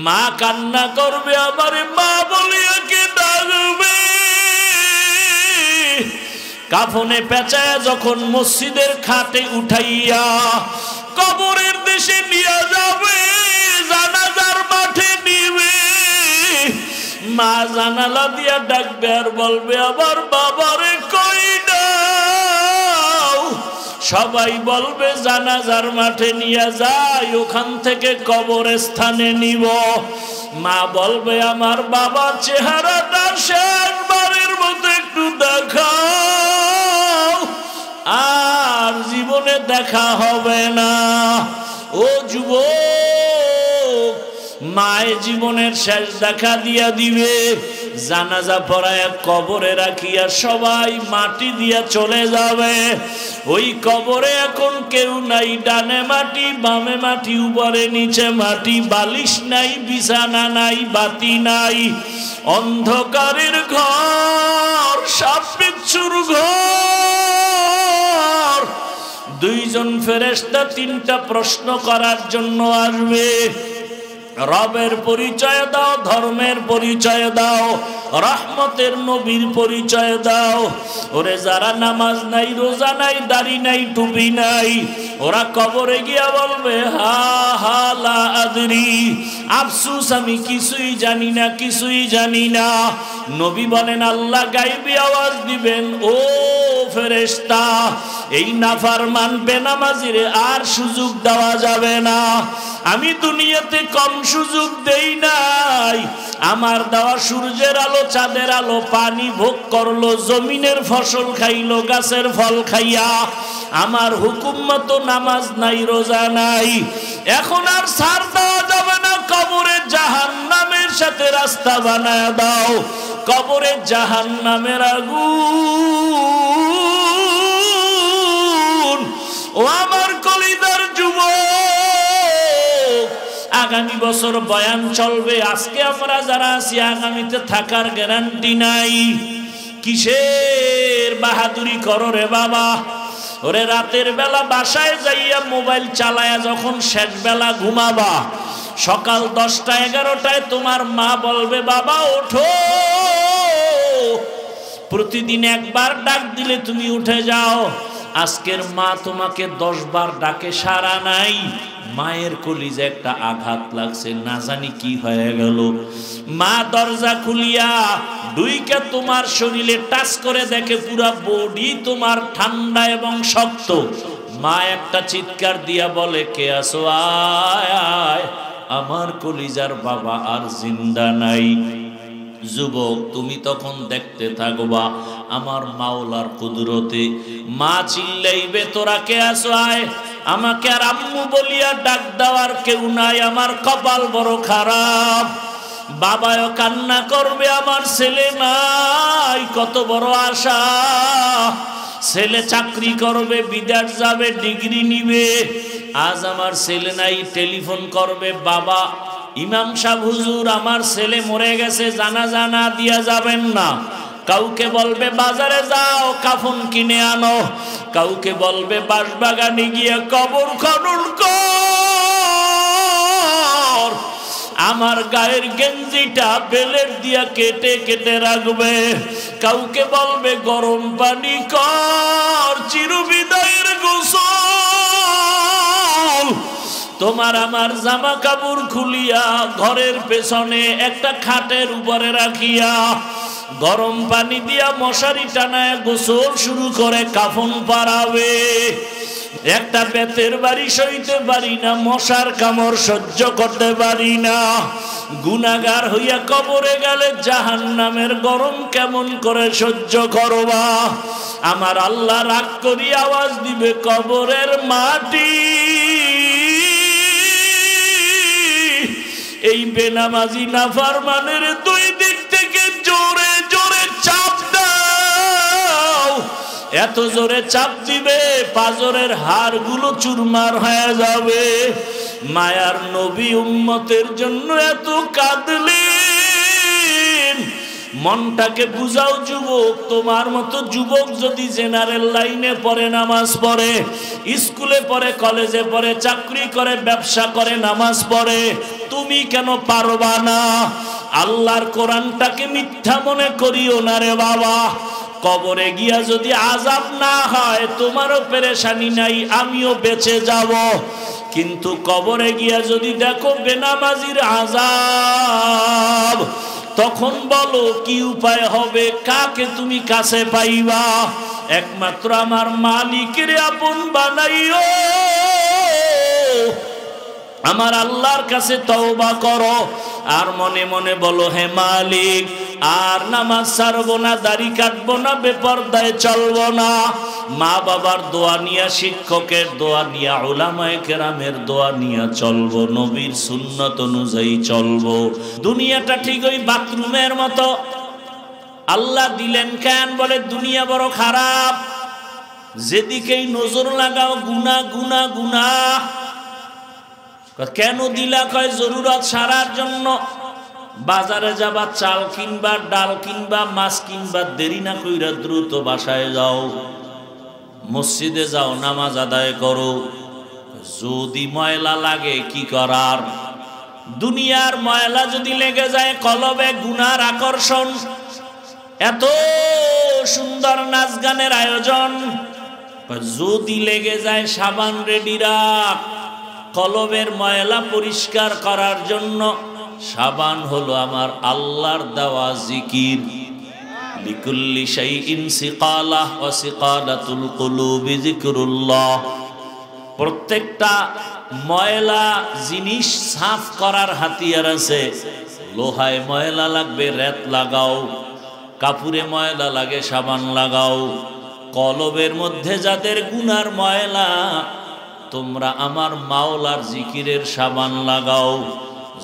মা কান্না করবে, আমার মা বলিয়া কে ডাকবে। কাফনে পেঁচায়া যখন মসজিদের খাটে উঠাইয়া কবরের দেশে নিয়ে যাবে, জানাজার মাঠে নিবে, মা জানালা দিয়া ডাকবে আর বলবে, আমার বাবারে কই দাও। সবাই বলবে জানাজার মাঠে নিয়ে যাই, ওখান থেকে কবরস্থানে নিব। মা বলবে, আমার বাবার চেহারাটা শেষবারের মতো একটু দেখাও, আর জীবনে দেখা হবে না। ও যুবক, মায়ের জীবনের শেষ দেখা দিয়া দিবে। জানাজা পড়ায় কবরে রাখিয়া সবাই মাটি দিয়া চলে যাবে। ওই কবরে এখন কেউ নাই, ডানে মাটি বামে মাটি, উপরে নিচে মাটি, বালিশ নাই, বিছানা নাই, বাতি নাই, অন্ধকারের ঘর, সাপ বিচ্ছুর ঘর। দুইজন ফেরেশতা তিনটা প্রশ্ন করার জন্য আসবে। রবের পরিচয় দাও, ধর্মের পরিচয় দাও, রহমতের নবীর পরিচয় দাও। ওরে যারা নামাজ নাই, রোজা নাই, দাড়ি নাই, টুপি নাই, ওরা কবরে গিয়া বলবে, হা হা লা আদরি, আফসুস আমি কিছুই জানি না, কিছুই জানি না। নবী বলেন, আল্লাহ গায়বী আওয়াজ দিবেন, ও ফেরেশতা, এই নাফরমান বেনামাজিরে আর সুযোগ দেওয়া যাবে না। আমি দুনিয়াতে কম সুযোগ দেই নাই। আমার দেওয়া সূর্যের আলো, চাঁদের আলো, পানি ভোগ করলো, জমিনের ফসল খাইলো, গাছের ফল খাইয়া। আমার হুকুম মতো নামাজ নাই, রোজা নাই। এখন আর ছাড় দেওয়া যাবে না। কবরে জাহান্নামের সাথে রাস্তা বানায় দাও। কবরে জাহান্নামের আগুন। ও আমার কলিদার যুবক, আগামী বছর বয়ান চলবে। আজকে আমরা যারা আছি, আগামীতে থাকার গ্যারান্টি নাই। কিসের বাহাদুরি করো রে বাবা? ওরে রাতের বেলা বাসায় যাইয়া মোবাইল চালায়া যখন শেষ বেলা ঘুমাবা, সকাল 10টা 11টায় তোমার মা বলবে, বাবা ওঠো। প্রতিদিন একবার ডাক দিলে তুমি উঠে যাও। আজকের মা তোমাকে 10 বার ডাকে, সাড়া নাই। মায়ের কলিজে একটা আঘাত লাগছে, না জানি কি হয়ে গেল। মা দরজা খুলিয়া ডুইকে তোমার শরীরে টাচ করে দেখে পুরা বডি তোমার ঠান্ডা এবং শক্ত। মা একটা চিৎকার দিয়া বলে, কে আসো, আয় আয়। আমার কলিজার বাবা আর জিন্দা নাই। যুবক, তুমি তখন দেখতে থাকবা আমার মাওলার কুদরতে। মা চিল্লাইবে, তোরা কে আসো, আয়। আমাকে আর আম্মু বলিয়া ডাক দেওয়ার কেউ নাই। আমার কপাল বড় খারাপ। বাবাও কান্না করবে, আমার ছেলে নাই। কত বড় আশা, ছেলে চাকরি করবে, বিদেশ যাবে, ডিগ্রি নিবে। আজ আমার ছেলে নাই। টেলিফোন করবে, বাবা ইমাম সাহেব, হুজুর আমার ছেলে মরে গেছে, জানাজা না দিয়া যাবেন না। কাউকে বলবে বাজারে যাও, কাফন কিনে আনো। কাউকে বলবে বাঁশবাগানে গিয়ে কবর খনন কর। আমার গায়ের গেঞ্জিটা বেলের দিয়া কেটে কেটে রাখবে। কাউকে বলবে গরম পানি কর, চিরবিদায়ের গোসল। তোমার আমার জামা কাপড় খুলিয়া ঘরের পেছনে একটা খাটের উপরে রাখিয়া গরম পানি দিয়া মশারি টানায় গোসল শুরু করে কাফন পারাবে। একটা বেতের বাড়ি সইতে পারি না, মশার কামড় সহ্য করতে পারি না। গুনাহগার হইয়া কবরে গেলে জাহান্নামের গরম কেমন করে সহ্য করবা? আমার আল্লাহ রাগ করি আওয়াজ দিবে, কবরের মাটি। এই বেনামাজি নাফরমানের দুই দিক থেকে জোরে জোরে চাপ দাও। এত জোরে চাপ দিবে পাজরের হাড়গুলো চুরমার হয়ে যাবে। মায়ার নবী উম্মতের জন্য এত কাঁদলেন। মনটাকে বুঝাও যুবক। তোমার মতো যুবক যদি জেনারেল লাইনে পড়ে, নামাজ পড়ে, স্কুলে পড়ে, কলেজে পড়ে, চাকরি করে, ব্যবসা করে, নামাজ পড়ে, তুমি কেন পারবা না? আল্লাহর কোরআনটাকে মিথ্যা মনে করিও না রে বাবা। কবরে গিয়া যদি আযাব না হয় তোমারও পেরেশানি নাই, আমিও বেঁচে যাব। কিন্তু কবরে গিয়া যদি দেখো বেনামাজির আযাব, তখন বলো কি উপায় হবে? কাকে তুমি কাছে পাইবা? একমাত্র আমার মালিকের আপন বানাইও। আমার আল্লাহর কাছে তওবা করো আর মনে মনে বলো, হে মালিক, আর নামাজ ছাড়বো না, দাড়ি কাটবো না, বেপরদায় চলবো না। মা বাবার দোয়া নিয়া, শিক্ষকের দোয়া নিয়া, উলামায়ে কেরামের দোয়া নিয়া চলবো, নবীর সুন্নত অনুযায়ী চলবো। দুনিয়াটা ঠিক ওই বাথরুমের মতো। আল্লাহ দিলেন কেন? বলে দুনিয়া বড় খারাপ, যেদিকেই নজর লাগাও গুনাহ গুনাহ গুনাহ। কেন দিলা? কয় জরুরত সারার জন্য। বাজারে যাবা, চাল কিনবা, ডাল কিনবা, মাছ কিনবা, দেরি না কইরা দ্রুত বাসায় যাও, মসজিদে যাও, নামাজ আদায় করো। যদি ময়লা লাগে কি করার? দুনিয়ার ময়লা যদি লেগে যায় কলবে, গুনার আকর্ষণ। এত সুন্দর নাচ গানের আয়োজন, যদি লেগে যায় সাবান রেডি রাখ। কলবের ময়লা পরিষ্কার করার জন্য সাবান হলো আমার আল্লাহর দেওয়া জিকির। লিকুল্লি শাইইন সিকালাহ ওয়া সিকালাতুল কুলুবি যিকরুল্লাহ। প্রত্যেকটা ময়লা জিনিস সাফ করার হাতিয়ার আছে। লোহায় ময়লা লাগবে, রেত লাগাও। কাপড়ে ময়লা লাগে, সাবান লাগাও। কলবের মধ্যে যাদের গুনার ময়লা, তোমরা আমার মাওলার জিকিরের সাবান লাগাও।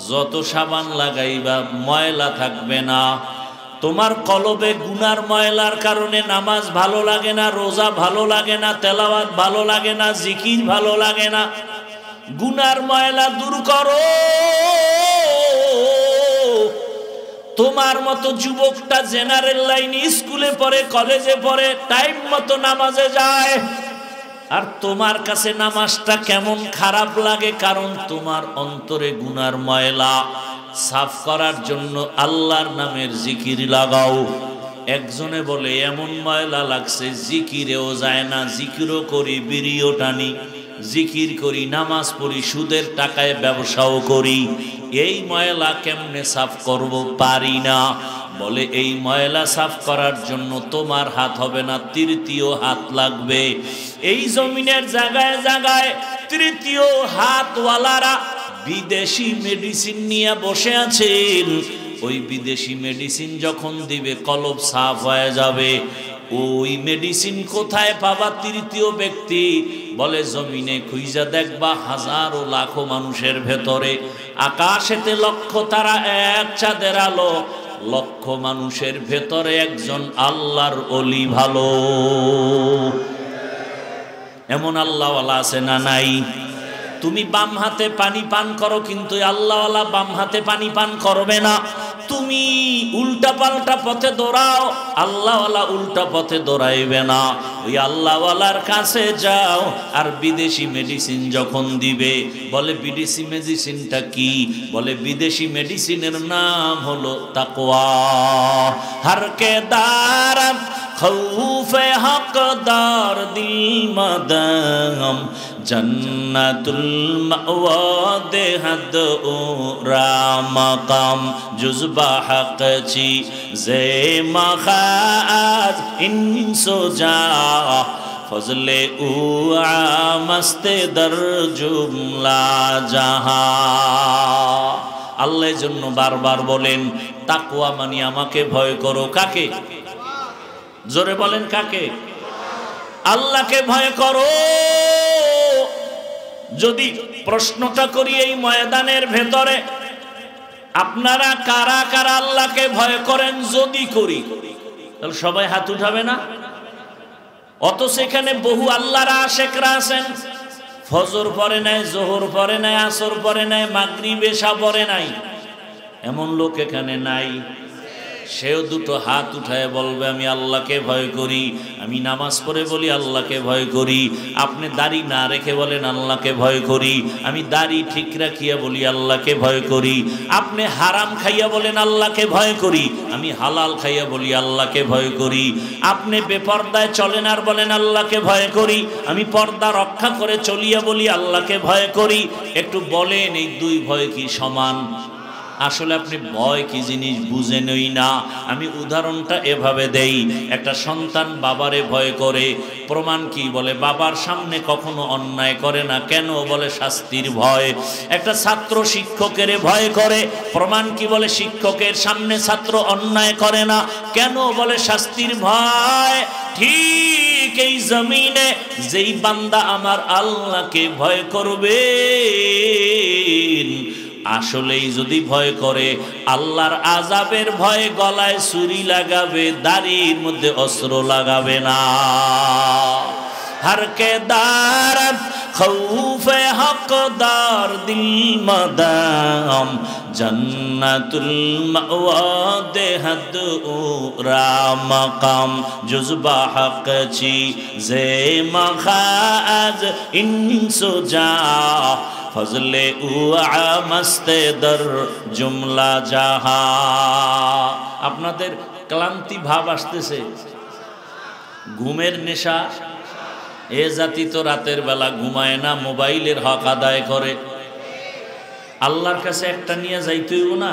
যত সাবান লাগাইবা ময়লা থাকবে না। তোমার কলবে গুনার ময়লার কারণে নামাজ ভালো লাগে না, রোজা ভালো লাগে না, তেলাওয়াত ভালো লাগে না, জিকির ভালো লাগে না। গুনার ময়লা দূর করো। তোমার মতো যুবকটা জেনারেল লাইনে স্কুলে পড়ে, কলেজে পড়ে, টাইম মতো নামাজে যায়, আর তোমার কাছে নামাজটা কেমন খারাপ লাগে? কারণ তোমার অন্তরে গুনার ময়লা সাফ করার জন্য আল্লাহর নামের জিকির লাগাও। একজনে বলে এমন ময়লা লাগছে জিকিরেও যায় না, জিকিরও করি, বিড়িও টানি, জিকির করি, নামাজ পড়ি, সুদের টাকায় ব্যবসাও করি, এই ময়লা কেমনে সাফ করব? পারি না। বলে এই ময়লা সাফ করার জন্য তোমার হাত হবে না, তৃতীয় হাত লাগবে। এই জমিনের জায়গায় জায়গায় তৃতীয় হাতওয়ালারা বিদেশি মেডিসিন নিয়ে বসে আছেন। ওই বিদেশি মেডিসিন যখন দিবে কলব সাফ হয়ে যাবে। ওই মেডিসিন কোথায় পাবা? তৃতীয় ব্যক্তি বলে জমিনে খুঁজা দেখবা, হাজারো লাখো মানুষের ভেতরে, আকাশেতে লক্ষ তারা, এক চাঁদের আলো, লক্ষ মানুষের ভেতরে একজন আল্লাহর ওলি ভালো। এমন আল্লাহওয়ালা আছে না নাই? তুমি বাম হাতে পানি পান করো, কিন্তু আল্লাহওয়ালা বাম হাতে পানি পান করবে না। তুমি উল্টা পাল্টা পথে দৌড়াও, আল্লাহওয়ালা উল্টা পথে দৌড়াইবে না। ওই আল্লাহওয়ালার কাছে যাও। আর বিদেশি মেডিসিন যখন দিবে, বলে বিদেশি মেডিসিনটা কি? বলে বিদেশি মেডিসিনের নাম হলো তাকওয়া। হরকে দারম খৌফে হকদার দিল মদম, জন্নতুল মাওয়া দেহদ উরা মাকাম, জুজবা হক চি জে মখাজ ইনসুজা, ফজলে উ আমস্তে দর জুমলা জাহা। আল্লাহর জন্য বারবার বলেন তাকওয়া মানে আমাকে ভয় করো। কাকে? জোরে বলেন কাকে? আল্লাহকে ভয় করো। যদি প্রশ্নটা করি এই ময়দানের ভেতরে, আপনারা কারা কারা আল্লাহকে ভয় করেন? যদি করি তাহলে সবাই হাত উঠাবে না? অত সেখানে বহু আল্লাহর আশেকরা আছেন, ফজর পড়ে নাই, জোহর পড়ে নাই, আসর পড়ে নাই, মাগরিব এশা পড়ে নাই, এমন লোক এখানে নাই? সেও দুটো হাত উঠায় বলবে আমি আল্লাহকে ভয় করি, আমি নামাজ পড়ে বলি আল্লাহকে ভয় করি। আপনি দাড়ি না রেখে বলেন আল্লাহকে ভয় করি, আমি দাড়ি ঠিক রাখিয়া বলি আল্লাহকে ভয় করি। আপনি হারাম খাইয়া বলেন আল্লাহকে ভয় করি, আমি হালাল খাইয়া বলি আল্লাহকে ভয় করি। আপনি বেপর্দায় চলেন আর বলেন আল্লাহকে ভয় করি, আমি পর্দা রক্ষা করে চলিয়া বলি আল্লাহকে ভয় করি। একটু বলেন এই দুই ভয় কি সমান? আসলে আপনি ভয় কি জিনিস বুঝেনই না। আমি উদাহরণটা এভাবে দেই, একটা সন্তান বাবারে ভয় করে, প্রমাণ কি? বলে বাবার সামনে কখনো অন্যায় করে না, কেন? বলে শাস্তির ভয়। একটা ছাত্র শিক্ষকের ভয় করে, প্রমাণ কি? বলে শিক্ষকের সামনে ছাত্র অন্যায় করে না, কেন? বলে শাস্তির ভয়। ঠিক এই জমিনে যেই বান্দা আমার আল্লাহকে ভয় করবে, আসলেই যদি ভয় করে, আল্লাহর আযাবের ভয়ে গলায় ছুরি লাগাবে, দাড়ির মধ্যে অস্ত্র লাগাবে না। हर के दार खौफे हकदार दिल मदाम जन्नतुल मअवा देहद उरा मकाम जुज़बा हक ची जे मखाज इंसो जा फजले उआ मस्ते दर जुमला जहा। আপনাদের ক্লান্তি ভাব আসতেছে, ঘুমের নেশা। এ জাতি তো রাতের বেলা ঘুমায় না, মোবাইলের হক আদায় করে। আল্লাহর কাছে একটা নিয়ে যাইতেও না।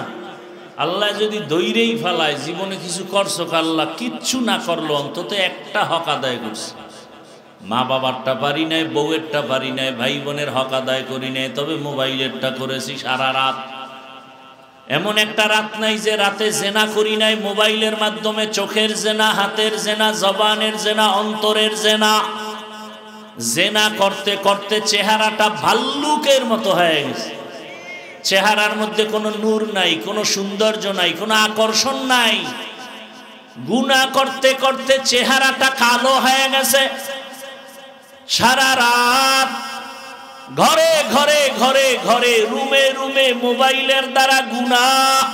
আল্লাহ যদি দৈরেই ফেলায়, জীবনে কিছু করছো, আল্লাহ কিচ্ছু না করলো, অন্তত একটা হক আদায় করছে। মা বাবারটা পারি নাই, বউয়েরটা পারি নাই, ভাই বোনের হক আদায় করি নাই, তবে মোবাইলেরটা করেছি সারা রাত। এমন একটা রাত নাই যে রাতে জেনা করি নাই, মোবাইলের মাধ্যমে চোখের জেনা, হাতের জেনা, জবানের জেনা, অন্তরের জেনা। জেনা করতে করতে চেহারাটা ভাল্লুকের মতো হয়ে গেছে। চেহারার মধ্যে কোনো নূর নাই, কোনো সৌন্দর্য নাই, কোনো আকর্ষণ নাই। গুনাহ করতে করতে চেহারাটা কালো হয়ে গেছে। সারা রাত ঘরে ঘরে ঘরে ঘরে, রুমে রুমে মোবাইলের দ্বারা গুনাহ।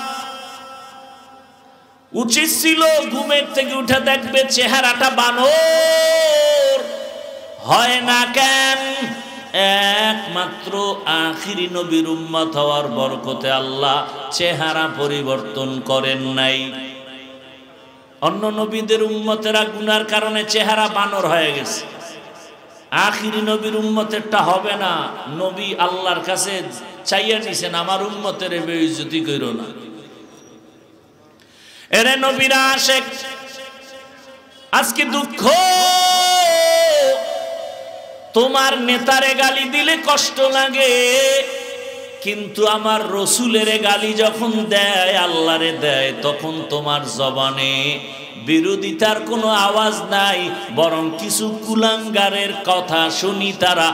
উচিত ছিল ঘুমের থেকে উঠে দেখবে চেহারাটা বানর। হয় না কেন? একমাত্র আখিরি নবীর উম্মত হওয়ার বরকতে আল্লাহ চেহারা পরিবর্তন করেন নাই। অন্য নবীদের উম্মতেরা গুনার কারণে চেহারা বানর হয়ে গেছে, আখিরি নবীর উম্মতেরটা হবে না। নবী আল্লাহর কাছে চাইয়া নিছেন, আমার উম্মতের বেইজ্জতি কইরো না। এরে নবীরা আশেক, আজকে দুঃখ, তোমার নেতারে গালি দিলে কষ্ট লাগে, কিন্তু আমার রসুলের গালি যখন দেয়, আল্লাহরে দেয়, তখন তোমার জবানে বিরোধিতার কোনো আওয়াজ নাই, বরং কিছু কুলাঙ্গারের কথা শুনি, তারা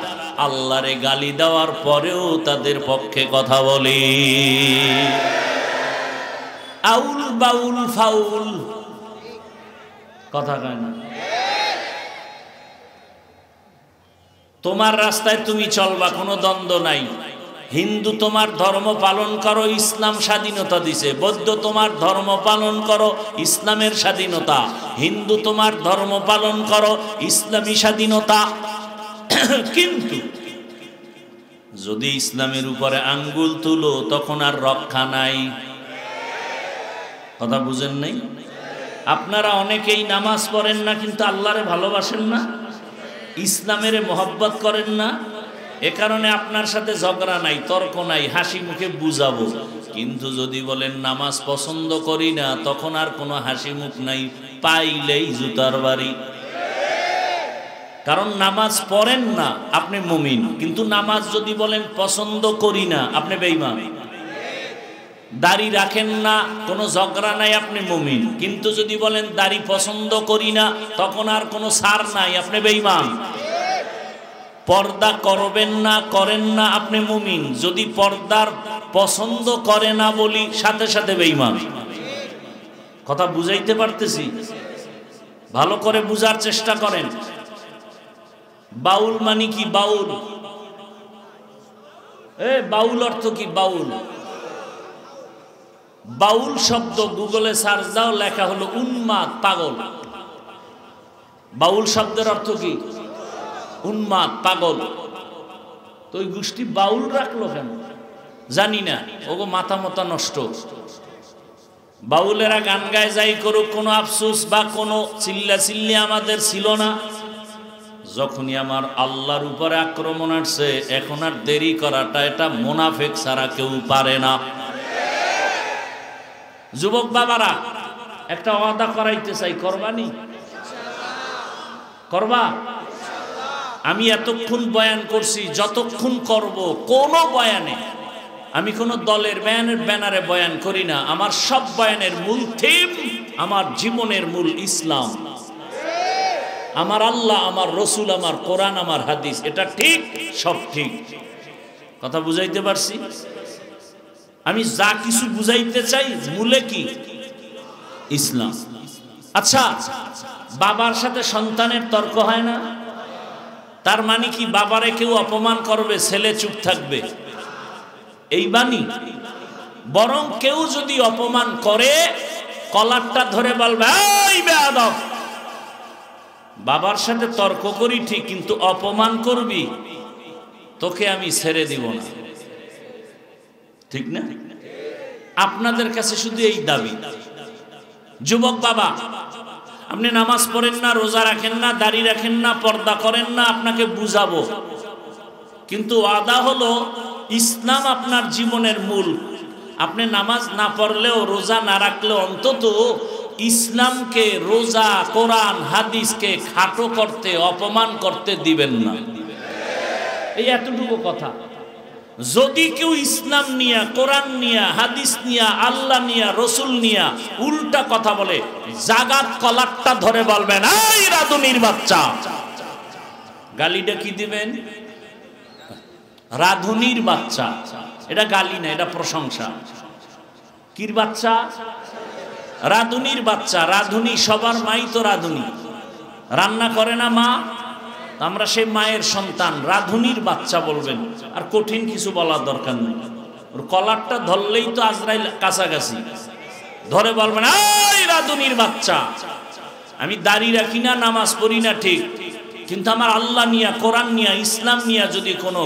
আল্লাহরে গালি দেওয়ার পরেও তাদের পক্ষে কথা বলে। আউল বাউল ফাউল কথা কয় না। তোমার রাস্তায় তুমি চলবা, কোনো দ্বন্দ্ব নাই। হিন্দু তোমার ধর্ম পালন করো, ইসলাম স্বাধীনতা দিছে। বৌদ্ধ তোমার ধর্ম পালন করো, ইসলামের স্বাধীনতা। হিন্দু তোমার ধর্ম পালন করো, ইসলামী স্বাধীনতা। কিন্তু যদি ইসলামের উপরে আঙ্গুল তুলো, তখন আর রক্ষা নাই। কথা বুঝেন নাই? আপনারা অনেকেই নামাজ পড়েন না, কিন্তু আল্লাহরে ভালোবাসেন না, ইসলামের মহব্বত করেন না। এ কারণে আপনার সাথে ঝগড়া নাই, তর্ক নাই, হাসি মুখে বুঝাবো। কিন্তু যদি বলেন নামাজ পছন্দ করি না, তখন আর কোনো হাসি মুখ নাই, পাইলেই জুতার বাড়ি। কারণ নামাজ পড়েন না, আপনি মুমিন। কিন্তু নামাজ যদি বলেন পছন্দ করি না, আপনি বেঈমান। দাড়ি রাখেন না, কোনো ঝগড়া নাই, আপনি মুমিন। কিন্তু যদি বলেন দাড়ি পছন্দ করি না, তখন আর কোনো ছাড় নাই, আপনি বেঈমান। পর্দা করবেন না, করেন না, আপনি মুমিন। যদি পর্দার পছন্দ করে না বলি, সাথে সাথে বেঈমান। কথা বুঝাইতে পারতেছি? ভালো করে বুঝার চেষ্টা করেন। বাউল মানে কি? বাউল, বাউল অর্থ কি? বাউল বাউল শব্দ গুগলে সার্চ দাও, লেখা হলো উন্মাদ, পাগল। বাউল শব্দের অর্থ কি? উন্মাদ, পাগল। তো ওই গোষ্ঠী বাউল রাখলো কেন জানি না, ওগো মাথা মতা নষ্ট। বাউলেরা গান গায় যাই করুক, কোনো আফসোস বা কোনো চিল্লা চিল্লি আমাদের ছিল না। যখনই আমার আল্লাহর উপরে আক্রমণ আসছে, এখন আর দেরি করাটা এটা মুনাফিক ছাড়া কেউ পারে না। যুবক বাবারা, একটা ওয়াদা করাইতে চাই, করবানি? করবা? আমি এতক্ষণ বয়ান করছি, যতক্ষণ করব কোন বয়ানে আমি কোন দলের ব্যানারে বয়ান করি না। আমার সব বয়ানের মূল থিম, আমার জীবনের মূল ইসলাম, আমার আল্লাহ, আমার রসুল, আমার কোরআন, আমার হাদিস। এটা ঠিক, সব ঠিক। কথা বুঝাইতে পারছি? আমি যা কিছু বুঝাইতে চাই মূলে কি? ইসলাম। আচ্ছা, বাবার সাথে সন্তানের তর্ক হয় না? তার মানে কি বাবারে কেউ অপমান করবে, ছেলে চুপ থাকবে? এই বাণী? বরং কেউ যদি অপমান করে, কলারটা ধরে বলবে, এই বেয়াদব, বাবার সাথে তর্ক করি ঠিক, কিন্তু অপমান করবি, তোকে আমি ছেড়ে দিব না। ঠিক না? আপনাদের কাছে শুধু এই দাবি। যুবক বাবা, আপনি নামাজ পড়েন না, রোজা রাখেন না, দাড়ি রাখেন না, পর্দা করেন না, আপনাকে বুঝাবো, কিন্তু ওয়াদা হলো ইসলাম আপনার জীবনের মূল। আপনি নামাজ না পড়লেও, রোজা না রাখলেও অন্তত ইসলামকে, রোজা, কোরআন, হাদিসকে খাটো করতে, অপমান করতে দিবেন না। এই এতটুকু কথা। যদি কেউ ইসলাম নিয়া, কোরআন নিয়া, হাদিস নিয়া, আল্লাহ নিয়া, রসুল নিয়া উল্টা কথা বলে, জাগাত কলারটা ধরে বলবেন, এই রাধুনির বাচ্চা। গালিটা কি দিবেন? রাধুনির বাচ্চা। এটা গালি না, এটা প্রশংসা। কির বাচ্চা? রাধুনির বাচ্চা। রাধুনি সবার মাই তো রাধুনি, রান্না করে না মা, আমরা সেই মায়ের সন্তান। রাধুনির বাচ্চা বলবেন, আর কঠিন কিছু বলার দরকার নেই। ওর কলারটা ধরলেই তো আজরাইল কাছাকাছি, ধরে বলবেন, এই রাধুনির বাচ্চা। আমি দাড়ি রাখি না, নামাজ পড়ি না ঠিক, কিন্তু আমার আল্লাহ নিয়া, কোরআন নিয়া, ইসলাম নিয়া যদি কোনো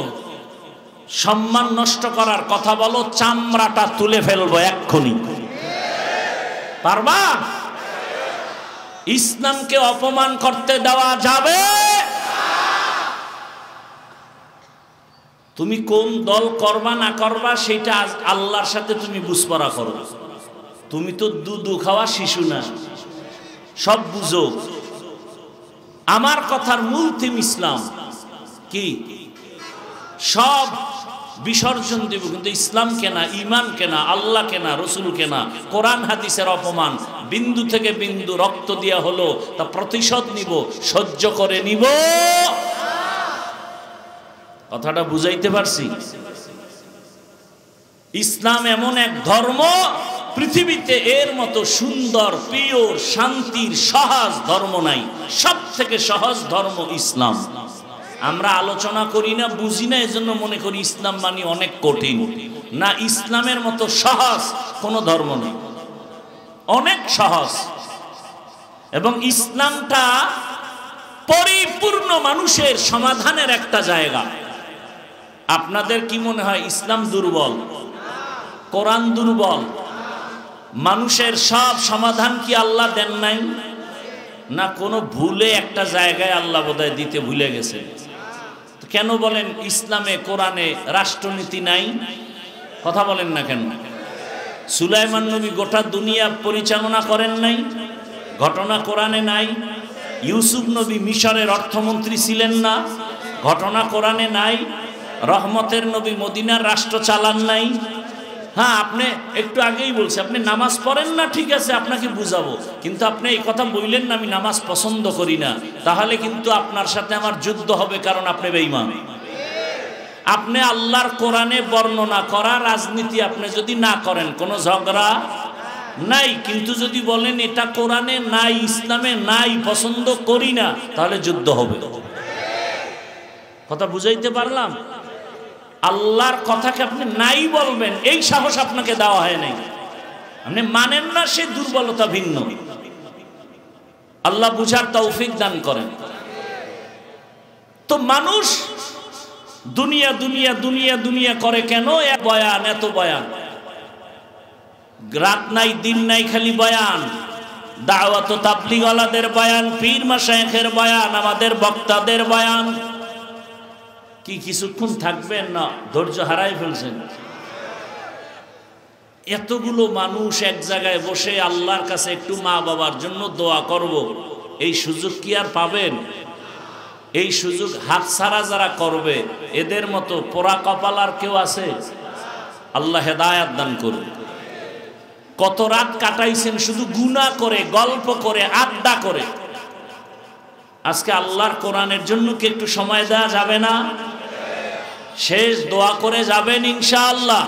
সম্মান নষ্ট করার কথা বলো, চামড়াটা তুলে ফেলবো এক্ষুনি। পারবা? ইসলামকে অপমান করতে দেওয়া যাবে? তুমি কোন দল করবা না করবা সেটা আল্লাহর সাথে তুমি বুঝপড়া করো। তুমি তো দুধু খাওয়া শিশু না, সব বুঝো। আমার কথার মূল থিম ইসলাম। কি? সব বিসর্জন দেব, কিন্তু ইসলাম কেনা, ইমান কেনা, আল্লাহ কেনা, রসুল কেনা, কোরআন হাদিসের অপমান বিন্দু থেকে বিন্দু রক্ত দিয়া হলো, তা প্রতিশোধ নিব, সহ্য করে নিব। কথাটা বুঝাইতে পারছি? ইসলাম এমন এক ধর্ম, পৃথিবীতে এর মতো সুন্দর, পিওর, শান্তির, সহজ ধর্ম নাই। সব থেকে সহজ ধর্ম ইসলাম। আমরা আলোচনা করি না, বুঝি না, এজন্য মনে করি ইসলাম মানে অনেক কঠিন। না, ইসলামের মতো সহজ কোনো ধর্ম নেই, অনেক সহজ। এবং ইসলামটা পরিপূর্ণ মানুষের সমাধানের একটা জায়গা। আপনাদের কি মনে হয় ইসলাম দুর্বল? কোরআন দুর্বল? মানুষের সব সমাধান কি আল্লাহ দেন নাই? না, কোনো ভুলে একটা জায়গায় আল্লাহ বোধহয় দিতে ভুলে গেছে। কেন বলেন ইসলামে, কোরআনে রাষ্ট্রনীতি নাই? কথা বলেন না কেন? সুলাইমান নবী গোটা দুনিয়া পরিচালনা করেন নাই? ঘটনা কোরআনে নাই? ইউসুফ নবী মিশরের অর্থমন্ত্রী ছিলেন না? ঘটনা কোরআনে নাই? রহমতের নবী মদিনার রাষ্ট্র চালান নাই? হ্যাঁ, আপনি একটু আগেই বলছি, আপনি নামাজ পড়েন না, ঠিক আছে, আপনাকে বুঝাবো, কিন্তু আপনি এই কথা বললেন না আমি নামাজ পছন্দ করি না, তাহলে কিন্তু আপনার সাথে আমার যুদ্ধ হবে, কারণ আপনি বেঈমান। আপনি আল্লাহর কোরআনে বর্ণনা করা রাজনীতি আপনি যদি না করেন, কোনো ঝগড়া নাই, কিন্তু যদি বলেন এটা কোরআনে নাই, ইসলামে নাই, পছন্দ করি না, তাহলে যুদ্ধ হবে। কথা বুঝাইতে পারলাম? আল্লাহর কথাকে আপনি নাই বলবেন, এই সাহস আপনাকে দেওয়া হয় নাই। আপনি মানেন না, সে দুর্বলতা ভিন্ন। আল্লাহ বুঝার তৌফিক দান করেন। তো মানুষ দুনিয়া দুনিয়া দুনিয়া দুনিয়া করে কেন? বয়ান, এত বয়ান, রাত নাই দিন নাই খালি বয়ান, দাওয়াত ও তাবলীগওয়ালাদের বয়ান, পীর মাশায়েখের বয়ান, আমাদের বক্তাদের বয়ান। কি কিছুক্ষণ থাকবেন না? ধৈর্য হারাই ফেলছেন। এতগুলো মানুষ এক জায়গায় বসে আল্লাহর কাছে একটু মা বাবার জন্য দোয়া করব, এই সুযোগ কি আর পাবেন? এই সুযোগ হাতছাড়া যারা করবে, এদের মতো পোড়া কপাল আর কেউ আছে? আল্লাহ হেদায়েত দান করুন। কত রাত কাটাইছেন শুধু গুনাহ করে, গল্প করে, আড্ডা করে। আজকে আল্লাহর কোরআনের জন্য কি একটু সময় দেওয়া যাবে না? শেষ দোয়া করে যাবেন ইনশাআল্লাহ।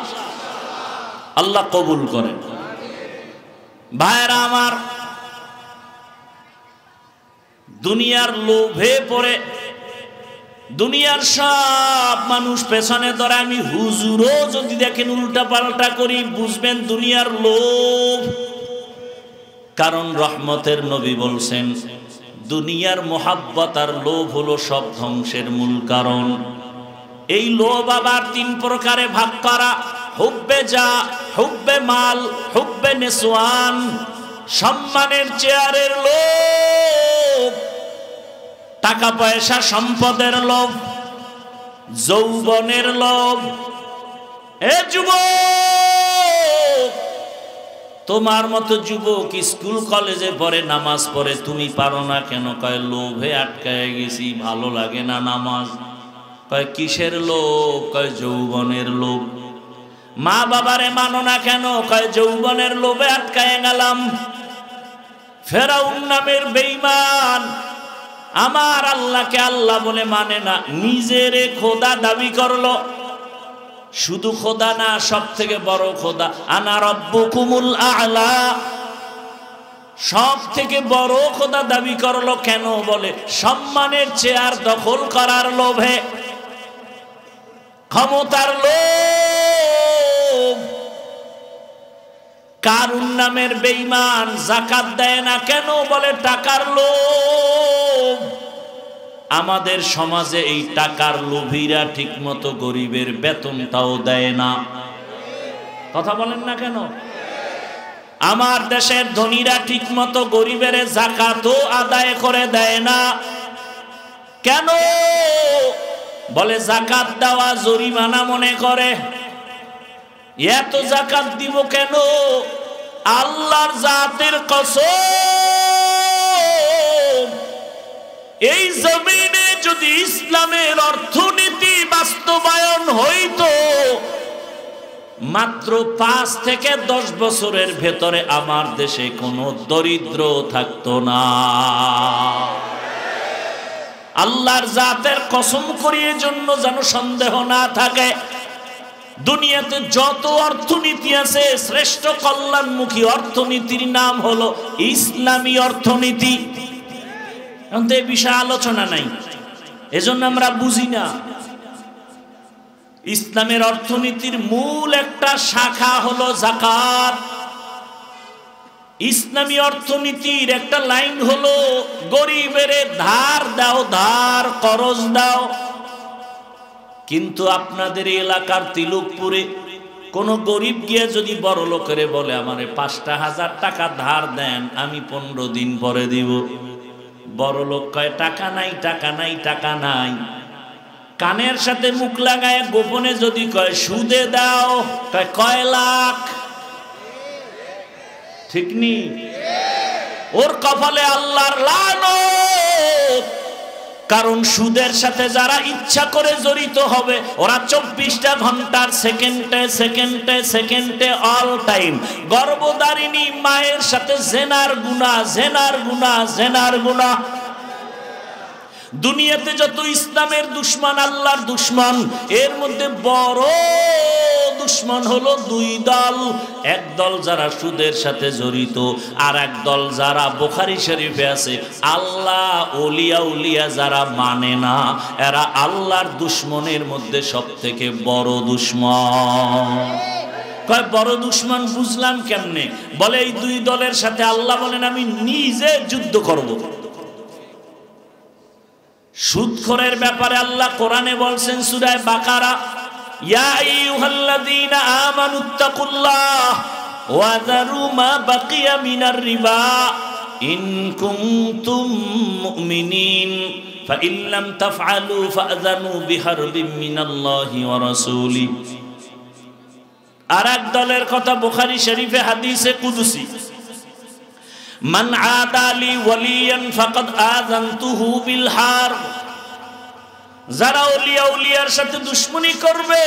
আল্লাহ কবুল করেন। ভাইরা আমার, দুনিয়ার লোভে পড়ে দুনিয়ার সব মানুষ পেছনে ধরে, আমি হুজুরও যদি দেখেন উল্টা পাল্টা করি, বুঝবেন দুনিয়ার লোভ। কারণ রহমতের নবী বলছেন, দুনিয়ার মোহাব্বত আর লোভ হলো সব ধ্বংসের মূল কারণ। এই লোভ আবার তিন প্রকারে ভাগ করা: হুব্বে যা, হুব্বে মাল, হুব্বে নিসওয়ান। সম্মানের চেয়ারের লোভ, টাকা পয়সা সম্পদের লোভ, যৌবনের লোভ। এ যুবক, তোমার মতো যুবক স্কুল কলেজে পড়ে, নামাজ পড়ে, তুমি পারো না কেন? কয় লোভে আটকায় গেছি, ভালো লাগে না নামাজ। কয় কিসের লোভ? কয় যৌবনের লোভ। মা বাবারে মানো না কেন? কয় যৌবনের লোভে আটকায় গেলাম। ফেরাউন নামের বেঈমান আমার আল্লাহকে আল্লাহ বলে মানে না, নিজেরে খোদা দাবি করলো। শুধু খোদা না, সব থেকে বড় খোদা, আনা রব্বুকুমুল আ'লা, সব থেকে বড় খোদা দাবি করলো। কেন? বলে সম্মানের চেয়ার দখল করার লোভে, ক্ষমতার লোভ। কারুন নামের বেঈমান যাকাত দেয় না কেন? বলে টাকার লোভ। আমাদের সমাজে এই টাকার লোভীরা ঠিকমতো গরিবের বেতনটাও দেয় না। কথা বলেন না কেন? আমার দেশের ধনীরা ঠিকমতো গরিবের যাকাতও আদায় করে দেয় না। কেন? বলে যাকাত দেওয়া জরিমানা মনে করে। এত যাকাত দিব কেন? আল্লাহর জাতের কসম, এই জমিনে যদি ইসলামের অর্থনীতি বাস্তবায়ন হইতো, মাত্র 5 থেকে 10 বছরের ভেতরে আমার দেশে কোনো দরিদ্র থাকতো না। আল্লাহর জাতের কসম করিয়ে জন্য যেন সন্দেহ না থাকে, দুনিয়াতে যত অর্থনীতি আছে, শ্রেষ্ঠ কল্যাণমুখী অর্থনীতির নাম হলো ইসলামী অর্থনীতি। এখন তো এই বিষয়ে আলোচনা নাই, এজন্য আমরা বুঝি না। ইসলামের অর্থনীতির মূল একটা শাখা হলো যাকাত। ইসলামী অর্থনীতির একটা লাইন হলো গরিবের ধার দাও, ধার করজ দাও। কিন্তু আপনাদের এলাকার তিলকপুরে কোন গরিব গিয়ে যদি বড় লোকের বলে আমারে 5,000 টাকা ধার দেন, আমি 15 দিন পরে দিব, বড় লোক কয় টাকা নাই, টাকা নাই, টাকা নাই। কানের সাথে মুখ লাগায় গোপনে যদি কয় সুদে দাও, কয় লাখ। ঠিক নি? ওর কপালে আল্লাহর লানত। কারণ সুদের সাথে যারা ইচ্ছা করে জড়িত হবে, ওরা 24টা ঘন্টার সেকেন্ডে সেকেন্ডে সেকেন্ডে অল টাইম গর্ভধারিণী মায়ের সাথে জেনার গুনাহ, জেনার গুনাহ, জেনার গুনাহ। দুনিয়াতে যত ইসলামের দুশ্মন, আল্লাহর দুশ্মন, এর মধ্যে বড় দুশ্মন হলো 2 দল। এক দল যারা সুদের সাথে জড়িত, আর এক দল যারা বুখারী শরীফে আছে আল্লাহ ওলিয়া উলিয়া যারা মানে না, এরা আল্লাহর দুশ্মনের মধ্যে সবথেকে বড় দুশ্মন। কয় বড় দুশমন বুঝলাম কেমনে? বলে এই দুই দলের সাথে আল্লাহ বলেন আমি নিজে যুদ্ধ করব। সুদখোরের ব্যাপারে আল্লাহ কোরআনে বলছেন সূরা বাকারা, ইয়া আইয়ুহাল্লাযীনা আমানুত্তাকুল্লাহ ওয়া যারু মা বাকিয়া মিনার রিবা ইন কুনতুম মুমিনিন ফাইন লাম তাফআলু ফাআযানু বিহারবিন মিনাল্লাহি ওয়া রাসূলি। আর এক দলের কথা বুখারী শরীফে হাদিসে কুদসি, মান আদালি ওয়ালিয়ান ফাকাদ আযানতুহু বিল হারব। যারা ওলিয়া উলিয়ার সাথে দুশমনি করবে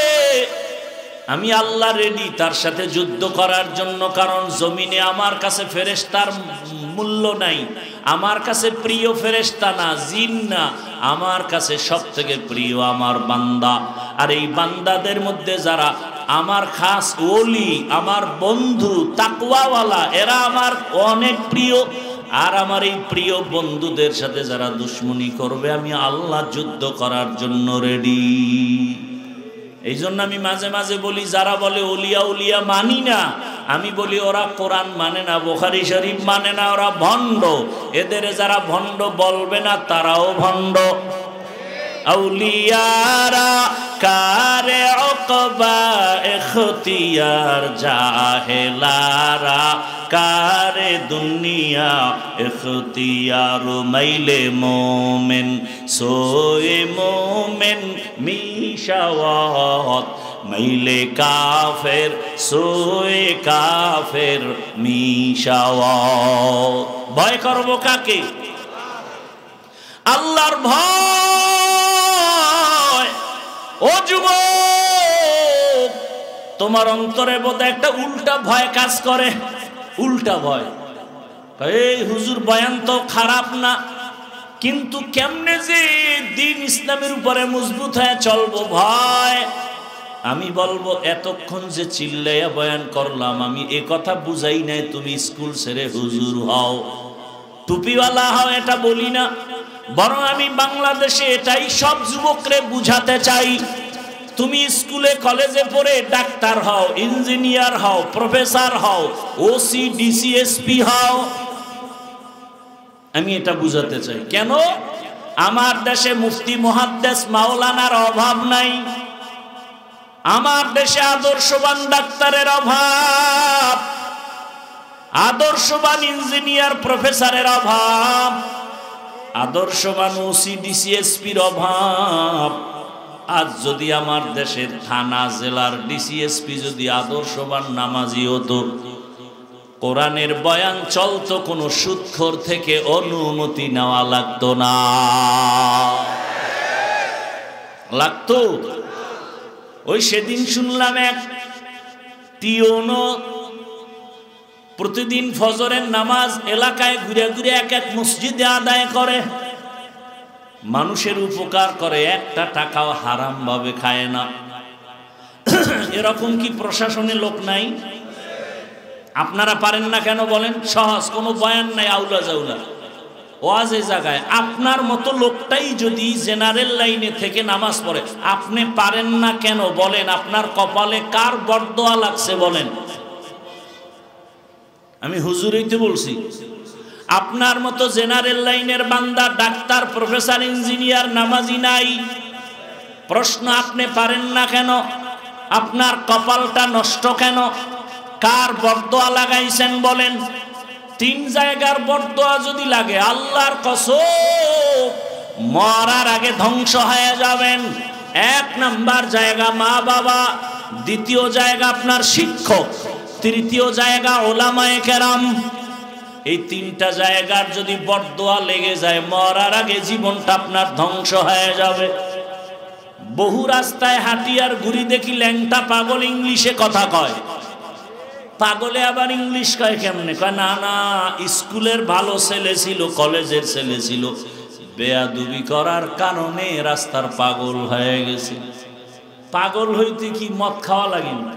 আমি আল্লাহ রেডি তার সাথে যুদ্ধ করার জন্য। কারণ জমিনে আমার কাছে ফেরেশতার মূল্য নাই, আমার কাছে প্রিয় ফেরেশতা না, জিন না, আমার কাছে সবথেকে প্রিয় আমার বান্দা। আর এই বান্দাদের মধ্যে যারা আমার খাস ওলি, আমার বন্ধু তাকওয়াওয়ালা, এরা আমার অনেক প্রিয়। আর আমার এই প্রিয় বন্ধুদের সাথে যারা দুশমনি করবে আমি আল্লাহ যুদ্ধ করার জন্য রেডি। এই জন্য আমি মাঝে মাঝে বলি যারা বলে ওলিয়া উলিয়া মানি না, আমি বলি ওরা কোরআন মানে না, বুখারী শরীফ মানে না, ওরা ভণ্ড। এদের যারা ভণ্ড বলবে না তারাও ভণ্ড। আউলিয়ারা কারে উকবা ইখতিয়ার, জাহেলারা কারে দুনিয়া ইখতিয়ার। মাইলে মোমেন সোয়ে মোমেন মিশাওয়াত, মাইলে কাফের সোয়ে কাফের মিশাওয়াত। ভয় করব কাকে? আল্লাহর ভয়। ও যুবক, তোমার অন্তরে বোধহয় একটা উল্টা ভয় কাজ করে। উল্টা ভয়, এই হুজুর বয়ান তো খারাপ না, কিন্তু কেমনে যে দ্বীন ইসলামের উপরে মজবুত হয়ে চলবো ভয়। আমি বলবো এতক্ষণ যে চিল্লাইয়া বয়ান করলাম আমি এ কথা বুঝাই নাই তুমি স্কুল ছেড়ে হুজুর হও, টুপিওয়ালা হও, এটা বলি না। বরং আমি বাংলাদেশে এটাই সব যুবকরে বুঝাতে চাই, তুমি স্কুলে কলেজে পড়ে ডাক্তার হও, ইঞ্জিনিয়ার হও, প্রফেসর হও, ওসি ডিসি এসপি হও। আমি এটা বুঝাতে চাই। কেন? আমার দেশে মুফতি মুহাদ্দিস মাওলানার অভাব নাই, আমার দেশে আদর্শবান ডাক্তারের অভাব, আদর্শবান ইঞ্জিনিয়ার প্রফেসরের অভাব, আদর্শবান ওসি ডিসি এসপির অভাব। আজ যদি আমার দেশের থানা জেলার ডিসিএসপি যদি আদর্শবান নামাজি হতো, কোরআনের বয়ান চলতো, কোনো সুদখোর থেকে অনুমতি নেওয়া লাগতো না। লাগতো? ওই সেদিন শুনলাম এক টিওনো প্রতিদিন ফজরের নামাজ এলাকায় ঘুরে ঘুরে এক এক মসজিদে আদায় করে, মানুষের উপকার করে, একটা টাকাও হারাম ভাবে খায় না। এরকম কি প্রশাসনে লোক নাই? আপনারা পারেন না কেন বলেন? সহজ, কোনো বয়ান নাই, আউলা জাউলা ওয়াজে জায়গায় আপনার মতো লোকটাই যদি জেনারেল লাইনে থেকে নামাজ পড়ে, আপনি পারেন না কেন বলেন? আপনার কপালে কার বরদোয়া লাগছে বলেন? আমি হুজুরই তো বলছি। আপনার মতো জেনারেল লাইনের বান্দা ডাক্তার প্রফেসর ইঞ্জিনিয়ার নামাজি নাই। প্রশ্ন, আপনি পারেন না কেন? আপনার কপালটা নষ্ট কেন? কার বরদোয়া লাগাইছেন বলেন? 3 জায়গার বরদোয়া যদি লাগে আল্লাহর কসম মরার আগে ধ্বংস হয়ে যাবেন। 1 নাম্বার জায়গা মা বাবা, দ্বিতীয় জায়গা আপনার শিক্ষক, তৃতীয় জায়গা ওলামায়ে কেরাম। এই 3টা জায়গার যদি বরদোয়া লেগে যায় মরার আগে জীবনটা আপনার ধ্বংস হয়ে যাবে। বহু রাস্তায় হাঁটি আর ঘুরি দেখি ল্যাংটা পাগল ইংলিশে কথা কয়। পাগলে আবার ইংলিশ কয় কেমনে? কয় না না, স্কুলের ভালো ছেলে ছিল, কলেজের ছেলে ছিল, বেয়াদবি করার কারণে রাস্তার পাগল হয়ে গেছে। পাগল হইতে কি মদ খাওয়া লাগে না?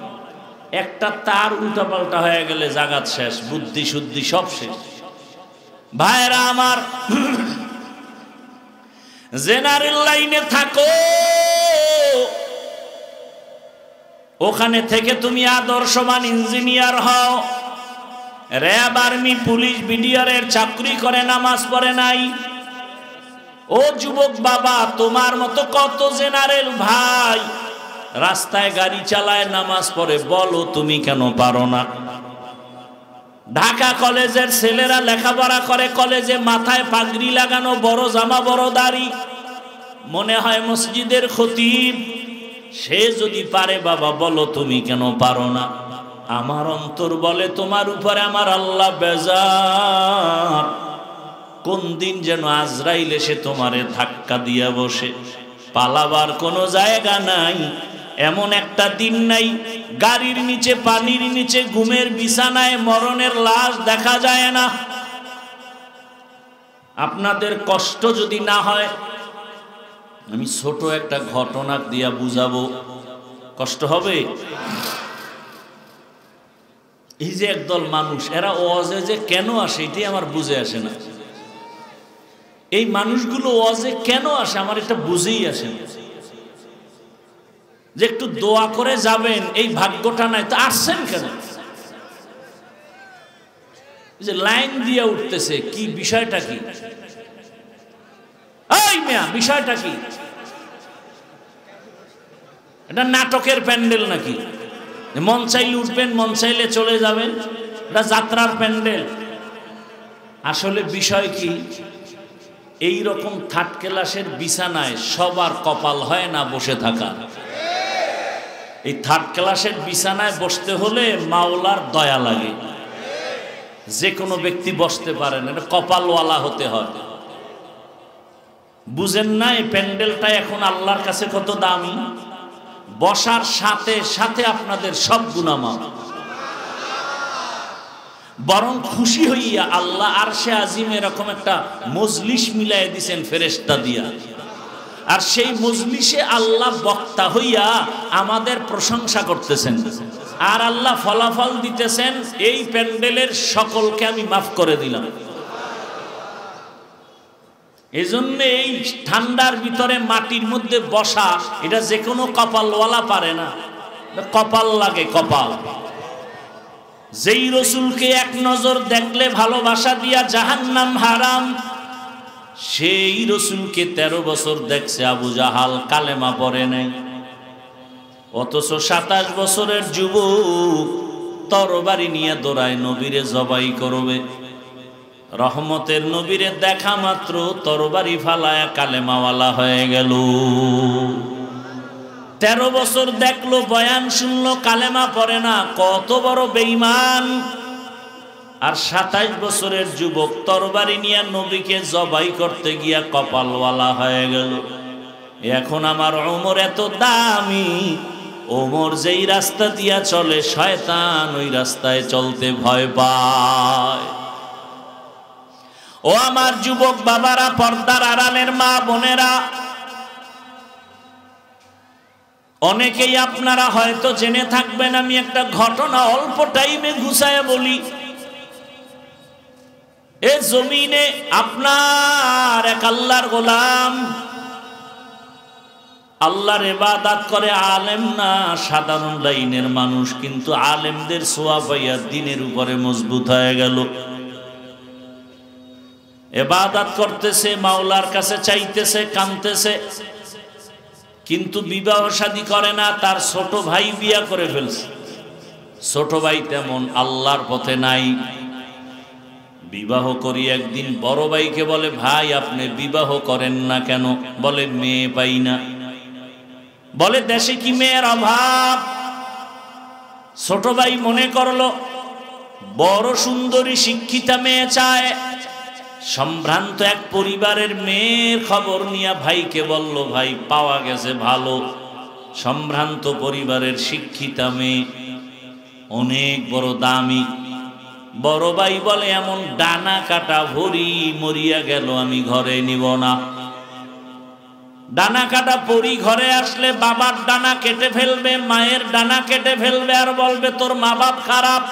একটা তার উল্টা পাল্টা হয়ে গেলে জাগাত শেষ, বুদ্ধি শুদ্ধি সব শেষ। ভাইরা আমার, জেনারেল লাইনে থাকো, ওখানে থেকে তুমি আদর্শবান ইঞ্জিনিয়ার হও। র্যাব, আর্মি, পুলিশ, বিডিআরের চাকরি করে নামাজ পড়ে নাই। ও যুবক বাবা, তোমার মতো কত জেনারেল ভাই রাস্তায় গাড়ি চালায়, নামাজ পড়ে, বলো তুমি কেন পারো না? ঢাকা কলেজের ছেলেরা লেখাপড়া করে কলেজে, মাথায় পাগড়ি লাগানো, বড় জামা, বড় দাড়ি, মনে হয় মসজিদের খতিব। সে যদি পারে, বাবা বলো তুমি কেন পারো না? আমার অন্তর বলে তোমার উপরে আমার আল্লাহ বেজার। কোন দিন যেন আজরাইল এসে তোমারে ধাক্কা দিয়া বসে, পালাবার কোনো জায়গা নাই। এমন একটা দিন নাই গাড়ির নিচে, পানির নিচে, ঘুমের বিছানায় মরণের লাশ দেখা যায় না। আপনাদের কষ্ট যদি না হয়, আমি ছোট একটা ঘটনা দিয়া বুঝাবো। কষ্ট হবে? এই যে একদল মানুষ, এরা ওয়াজে যে কেন আসে এটাই আমার বুঝে আসে না। এই মানুষগুলো ওয়াজে কেন আসে আমার এটা বুঝেই আসে না। যে একটু দোয়া করে যাবেন, এই ভাগ্যটা নাই, তো আসছেন কেন? যে লাইন দিয়ে উঠতেছে, কি বিষয়টা কি? এই মিয়া, বিষয়টা কি? এটা নাটকের প্যান্ডেল নাকি? মন চাইলে উঠবেন, মন চাইলে চলে যাবেন, এটা যাত্রার প্যান্ডেল? আসলে বিষয় কি? এই রকম থার্ড ক্লাসের বিছানায় সবার কপাল হয় না বসে থাকা। এই থার্ড ক্লাসের বিছানায় বসতে হলে মাওলার দয়া লাগে। যে কোনো ব্যক্তি বসতে পারেন, এটা কপালওয়ালা হতে হয়। বুঝেন না এই প্যান্ডেলটা এখন আল্লাহর কাছে কত দামি? বসার সাথে সাথে আপনাদের সব গুনাহ মাফ। বরং খুশি হইয়া আল্লাহ আরশে আজিম এরকম একটা মজলিস মিলাই দিছেন ফেরেশতা দিয়া, আর সেই মজলিসে আল্লাহ বক্তা হইয়া আমাদের প্রশংসা করতেছেন, আর আল্লাহ ফলাফল দিতেছেন, এই প্যান্ডেলের সকলকে আমি মাফ করে দিলাম। এজন্য এই ঠান্ডার ভিতরে মাটির মধ্যে বসা, এটা যে কোনো কপালওয়ালা পারে না, কপাল লাগে, কপাল। যেই রসুলকে এক নজর দেখলে ভালোবাসা দিয়া জাহান্নাম হারাম, সেই রসুলকে 13 বছর দেখছে আবু জাহাল, কালেমা পড়ে নাই। অথচ 27 বছরের যুবক তরবারি নিয়ে দৌড়ায় নবীরে জবাই করবে। রহমতের নবীরে দেখা মাত্র তরবারি ফালায়া কালেমাওয়ালা হয়ে গেল। 13 বছর দেখলো, বয়ান শুনলো, কালেমা পড়ে না, কত বড় বেঈমান। আর 27 বছরের যুবক তরবারি নিয়ে নবীকে জবাই করতে গিয়া কপালওয়ালা হয়ে গেল। এখন আমার ওমর এত দামি, ওমর যেই রাস্তা দিয়া চলে শয়তান ওই রাস্তায় চলতে ভয় পায়। ও আমার যুবক বাবারা, পর্দার আড়ালের মা বোনেরা, অনেকেই আপনারা হয়তো জেনে থাকবেন, আমি একটা ঘটনা অল্প টাইমে গুছায় বলি। এ জমিনে আপনার এক আল্লাহর গোলাম, আল্লাহর ইবাদত করে, আলেম না, সাধারণ লাইনের মানুষ, কিন্তু আলেমদের ছোঁয়া পাইয়া দিনের উপরে মজবুত হয়ে গেল। ইবাদত করতেছে, মাওলার কাছে চাইতেছে, কাঁদতেছে, কিন্তু বিবাহ শাদী করে না। তার ছোট ভাই বিয়া করে ফেলছে। ছোট ভাই তেমন আল্লাহর পথে নাই। বিবাহ করি একদিন বড় ভাইকে বলে, ভাই আপনি বিবাহ করেন না কেন? বলে মেয়ে পাই না। বলে দেশে কি মেয়ের অভাব? ছোট ভাই মনে করলো বড় সুন্দরী শিক্ষিতা মেয়ে চায়। সম্ভ্রান্ত এক পরিবারের মেয়ের খবর নিয়ে ভাইকে বলল, ভাই পাওয়া গেছে ভালো সম্ভ্রান্ত পরিবারের শিক্ষিতা মেয়ে, অনেক বড় দামি। বড় ভাই বলে, এমন ডানা কাটা ভরি মরিয়া গেল, আমি ঘরে নিব না। ডানা কাটা পরি ঘরে আসলে বাবার ডানা কেটে ফেলবে, মায়ের ডানা কেটে ফেলবে, আর বলবে তোর মা বাপ খারাপ।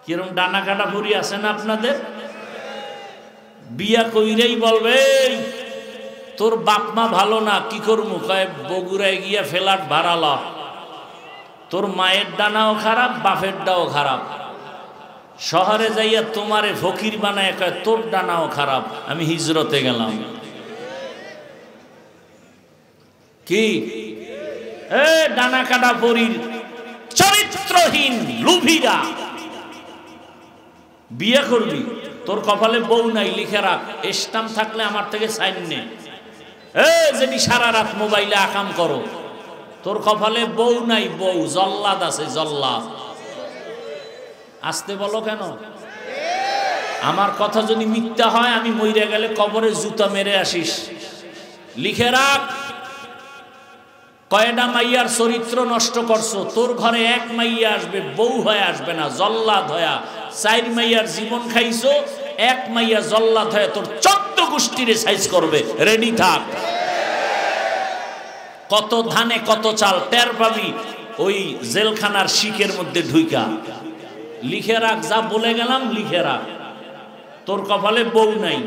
কিরম ডানা কাটা পরি আছে না আপনাদের? বিয়া কইরেই বলবে, তোর বাপ মা ভালো না, কি করবো? কয় বগুড়ায় গিয়া ফ্ল্যাট ভাড়া ল, তোর মায়ের ডানাও খারাপ, বাপের ডাও খারাপ। শহরে যাইয়া তোমারে ফকির বানায় কয় তোর ডানাও খারাপ, আমি হিজরতে গেলাম। কি ডানা কাটা পরীর চরিত্রহীন লুভিরা বিয়ে করবি, তোর কপালে বউ নাই, লিখে রাখ। স্টাম্প থাকলে আমার থেকে সাইন নে। যদি সারা রাত মোবাইলে আকাম করো, তোর কপালে বউ নাই, বউ জল্লাদ আছে, জল্লাদ। আসতে বলো কেন? আমার কথা যদি মিথ্যা হয়, আমি মইরা গেলে কবরে জুতা মেরে আসিস। লিখে রাখ, কয়টা মাইয়ার চরিত্র নষ্ট করছো। তোর ঘরে এক মাইয়া আসবে, বউ হয়ে আসবে না, জল্লাদ হয়া। 4 মাইয়ার জীবন খাইছো, এক মাইয়া জল্লাদ হয়ে তোর 14 গোষ্ঠীরে সাইজ করবে। রেডি থাক। কত ধানে কত চাল টের পাবি ওই জেলখানার শিকের মধ্যে ঢুইকা। লিখে রাখ, যা বলে গেলাম লিখে রাখ। তোর কপালে বউ নাই।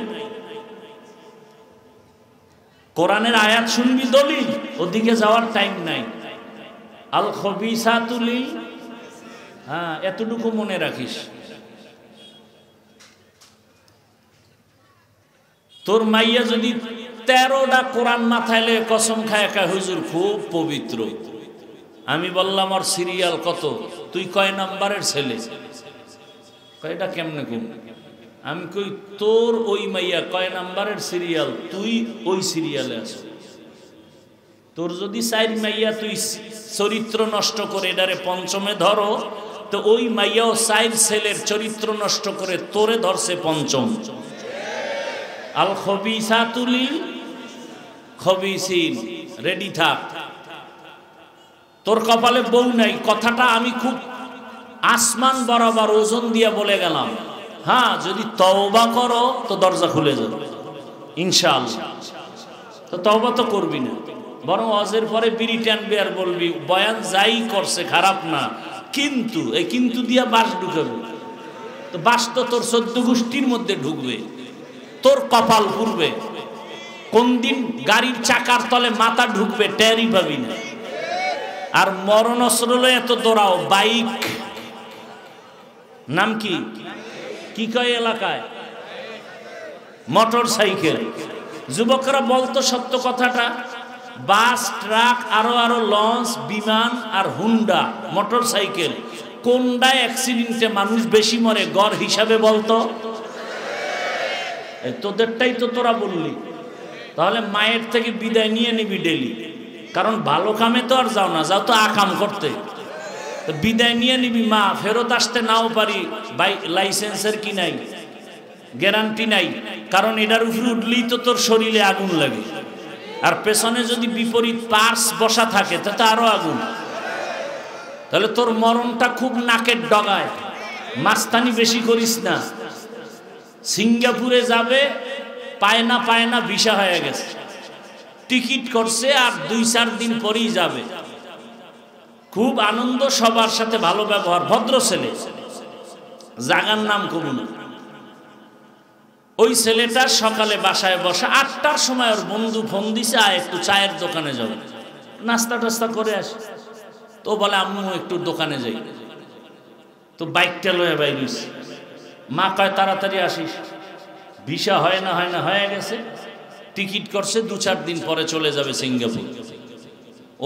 কোরআনের আয়াত শুনবি দলিল, ওদিকে যাওয়ার টাইম নাই। আল খবিসাতু লিল, হ্যাঁ এতটুকু মনে রাখিস। তোর মাইয়া যদি 13টা কোরআন মাথায় লয়ে কসম খায় একা, হুজুর খুব পবিত্র। আমি বললাম ওর সিরিয়াল কত? তুই কয় নাম্বারের ছেলে? কয়টা কেমনে কম? আমি কই তোর ওই মাইয়া কয় নাম্বারের সিরিয়াল? তুই ওই সিরিয়ালে আস। তোর যদি 4 মাইয়া তুই চরিত্র নষ্ট করে এটারে পঞ্চমে ধরো, তো ওই মাইয়াও 4 ছেলের চরিত্র নষ্ট করে তোরে ধরছে পঞ্চম। আল খবিসাতু লিল খবিসিন। রেডি থাক। তোর কপালে বউ নাই, কথাটা আমি খুব আসমান বরাবর ওজন দিয়া বলে গেলাম। হ্যাঁ, যদি তওবা করো তো দরজা খুলে যাবে ইনশাআল্লাহ। তো তওবা তো করবি না, বরং ওয়াজের পরে বিড়ি টানবি আর বলবি বয়ান যাই করছে খারাপ না, কিন্তু এই কিন্তু দিয়া বাস ঢুকাবে। তো বাস তো তোর 14 গোষ্ঠীর মধ্যে ঢুকবে, তোর কপাল পুড়বে। কোন দিন গাড়ির চাকার তলে মাথা ঢুকবে টেরই পাবি না। আর মরণ অস্ত্রলে এত দৌড়াও। বাইক নাম কি? কি কয় এলাকায়? Motor cycle. যুবকরা বলতো সত্য কথাটা। বাস, ট্রাক, আরো লঞ্চ, বিমান আর হুন্ডা মোটর সাইকেল, কোনটা অ্যাক্সিডেন্টে মানুষ বেশি মরে গড় হিসাবে বলতো? তোদেরটাই তো তোরা বললি। তাহলে মায়ের থেকে বিদায় নিয়ে নিবি ডেলি, কারণ ভালো কামে তো আর যাও না, যাও তো আকাম করতে। তো বিদায় নিয়ে নিবি। মা ফেরত আসতে নাও পারি, লাইসেন্সের কি নাই, গ্যারান্টি নাই, কারণ এটার উপরে উঠলেই তো তোর শরীরে আগুন লাগে। আর পেছনে যদি বিপরীত পার্স বসা থাকে তাতে আরো আগুন। তাহলে তোর মরণটা খুব নাকের ডগায়। মাস্তানি বেশি করিস না। সিঙ্গাপুরে যাবে, পায় না ভিসা হয়ে গেছে, টিকিট করছে, আর 2-4 দিন পরেই যাবে। খুব আনন্দ, সবার সাথে ভালো ব্যবহার, ভদ্র ছেলে, জাগার নাম কমু না। ওই ছেলেটা সকালে বাসায় বসে 8টার সময় ওর বন্ধু ফোন দিছে, একটু চায়ের দোকানে যাবে, নাস্তা টাস্তা করে আসে। তো বলে আম্মু একটু দোকানে যাই। তো বাইকটা লয়ে বাইরিস। মা কয় তাড়াতাড়ি আসিস, ভিসা হয় না হয়ে গেছে, টিকিট করছে, 2-4 দিন পরে চলে যাবে সিঙ্গাপুর।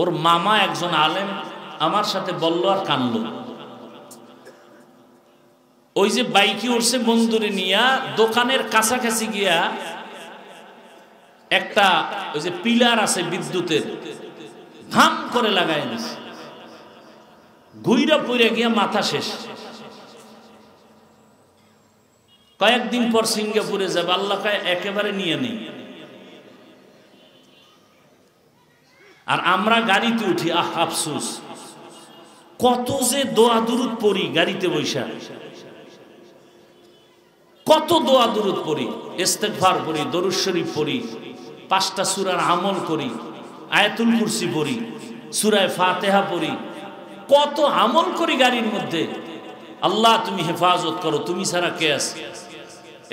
ওর মামা একজন আলেম আমার সাথে বলল আর কানলো। ওই যে বাইকে উঠছে বন্ধুরে নিয়া, দোকানের কাছাকাছি গিয়া একটা ওই যে পিলার আছে বিদ্যুতের, ধাম করে লাগাই দিছে, ঘুইরা পইরা গিয়া মাথা শেষ। কয়েকদিন পর সিঙ্গাপুরে যাবে, আল্লাহ কয় একেবারে নিয়ে নেই। আর আমরা গাড়িতে উঠি, আফসোস, কত যে দোয়া দুরুদ পড়ি গাড়িতে বৈশা, কত দোয়া দুরুদ পড়ি, ইস্তেগফার পড়ি, দরুদ শরীফ পড়ি, 5টা সূরার আমল করি, আয়াতুল কুরসি পড়ি, সূরা ফাতিহা পড়ি, কত আমল করি গাড়ির মধ্যে। আল্লাহ তুমি হেফাজত করো, তুমি ছাড়া কে আছে।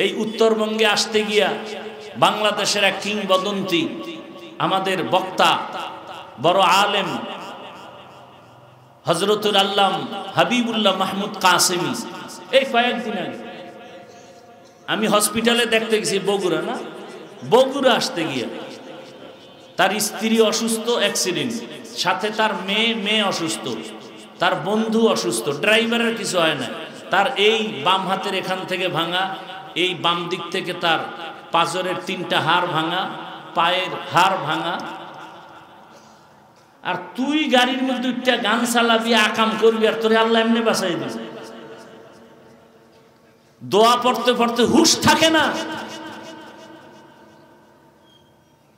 এই উত্তরবঙ্গে আসতে গিয়া বাংলাদেশের এক কিংবদন্তি আমাদের বক্তা, বড় আলেম হযরতুল আল্লাম হাবিবুল্লাহ মাহমুদ কাসেমি এই কয়েকদিন আগে আমি হসপিটালে দেখতে গেছি, বগুড়া না, বগুড়া আসতে গিয়ে তার স্ত্রী অসুস্থ, অ্যাক্সিডেন্ট, সাথে তার মেয়ে অসুস্থ, তার বন্ধু অসুস্থ, ড্রাইভারের কিছু হয় না, তার এই বাম হাতের এখান থেকে ভাঙা, এই বাম দিক থেকে তার পাঁজরের 3টা হাড় ভাঙা, পায়ের হাড় ভাঙা। আর তুই গাড়ির মধ্যে একটা গান চালাবি, আকাম করবি, আর তোরে আল্লাহ এমনি বাঁচাই দিবে। দোয়া পড়তে পড়তে হুশ থাকে না,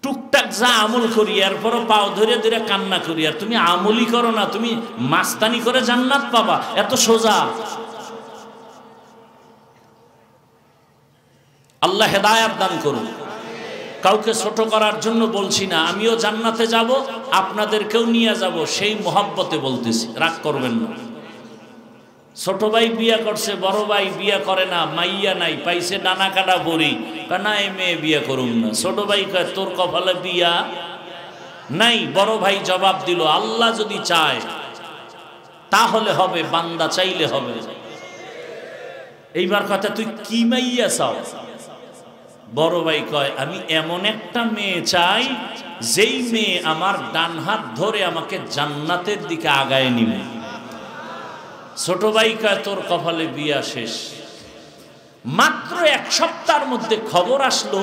টুকটাক যা আমল করি এরপরও পাও ধরে ধরে কান্না করি, আর তুমি আমলই করো না, তুমি মাস্তানি করে জান্নাত পাবা, এত সোজা। আল্লাহ হেদায়েত দান করুন। কাউকে ছোট করার জন্য বলছি না, আমিও জান্নাতে যাব, আপনাদেরকেও নিয়ে যাব, সেই মোহাব্বতে বলতেছি, রাগ করবেন না। ছোট ভাই বিয়া করছে, বড় ভাই বিয়া করে না, মাইয়া নাই, পাইছে ডানা কাটা বড়ি, না এই মেয়ে বিয়া করুন না। ছোট ভাই কয় তোর কপালে বিয়া নাই। বড় ভাই জবাব দিল, আল্লাহ যদি চায় তাহলে হবে, বান্দা চাইলে হবে। এইবার কথা, তুই কি মাইয়া চাও? বড় ভাই কয় আমি এমন একটা মেয়ে চাই যেই মেয়ে আমার ডান হাত ধরে আমাকে জান্নাতের দিকে আগায় নিবে। ছোট ভাই কয় তোর কপালে বিয়া শেষ। মাত্র 1 সপ্তাহের মধ্যে খবর আসলো,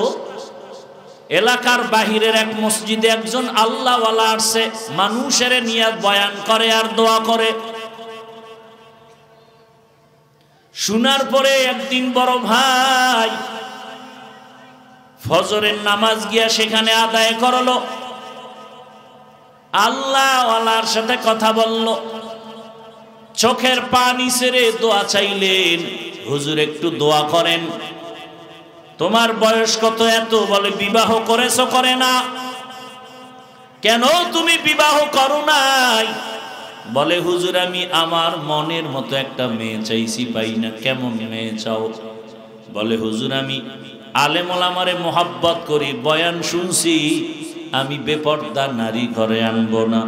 এলাকার বাহিরের এক মসজিদে একজন আল্লাহওয়ালা আসছে, মানুষের নিয়ে বয়ান করে আর দোয়া করে। শোনার পরে একদিন বড় ভাই ফজরের নামাজ গিয়া সেখানে আদায় করলো, আল্লাহওয়ালার সাথে কথা বলল, চোখের পানি ছেড়ে দোয়া চাইলেন, হুজুর একটু দোয়া করেন। তোমার বয়স কত? এত। বলে বিবাহ করেছো? করে না। কেন তুমি বিবাহ করো নাই? বলে হুজুর আমি আমার মনের মতো একটা মেয়ে চাইছি, পাই না। কেমন মেয়ে চাও? বলে হুজুর আমি আলেম ওলামারে মোহাব্বত করি, বয়ান শুনছি, আমি বেপর্দা নারী ঘরে আনবো না,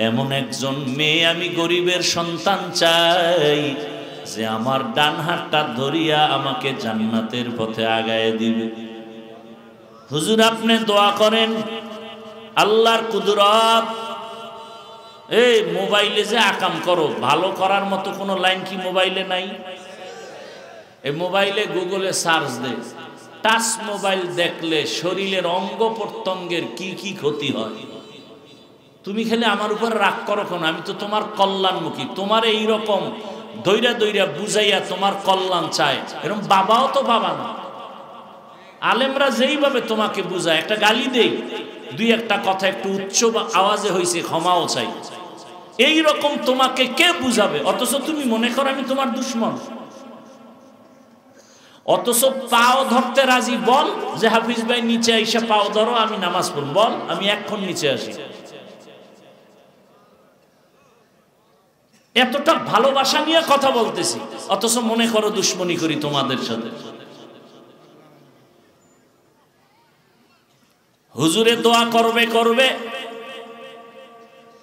এমন একজন মেয়ে আমি গরিবের সন্তান চাই যে আমার ডান হাতটা ধরিয়া আমাকে জান্নাতের পথে আগায় দিবে। হুজুর আপনি দোয়া করেন, আল্লাহর কুদরত। এই মোবাইলে যে আকাম করো, ভালো করার মতো কোনো লাইন কি মোবাইলে নাই? এই মোবাইলে গুগলে সার্চ দে, টাচ মোবাইল দেখলে শরীরের অঙ্গ প্রত্যঙ্গের কি কি ক্ষতি হয়। তুমি খেলে আমার উপর রাগ করো কেন? আমি তো তোমার কল্যাণমুখী, তোমার এইরকম দইরা দইরা বুঝাইয়া তোমার কল্যাণ চায়, এরকম বাবাও তো বাবা না। আলেমরা যেইভাবে তোমাকে বুঝায়, একটা গালি দেই, 2-1টা কথা একটু উচ্চ আওয়াজে হয়েছে, ক্ষমাও চাই, এইরকম তোমাকে কে বুঝাবে? অথচ তুমি মনে করো আমি তোমার দুশ্মন। অথচ পাও ধরতে রাজি। বল যে হাফিজ ভাই নিচে আইসা পাও ধরো, আমি নামাজ পড়ব, বল আমি এক্ষণ নিচে আসি। এতটা ভালোবাসা নিয়ে কথা বলতেছি, অথচ মনে করো দুশ্মনী করি তোমাদের সাথে। হুজুরে দোয়া করবে করবে,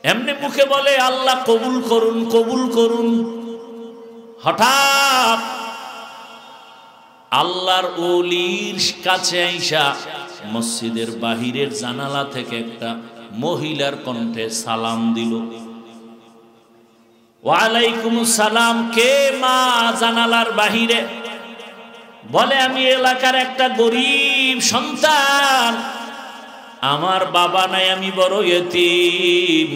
এমনি মুখে বলে আল্লাহ কবুল করুন কবুল করুন। হঠাৎ আল্লাহর ওলির কাছে আইসা মসজিদের বাহিরের জানালা থেকে একটা মহিলার কণ্ঠে সালাম দিল। ওয়ালাইকুম সালাম। কে মা? জানালার বাহিরে। বলে আমি এলাকার একটা গরিব সন্তান, আমার বাবা নাই, আমি বড় ইতিম।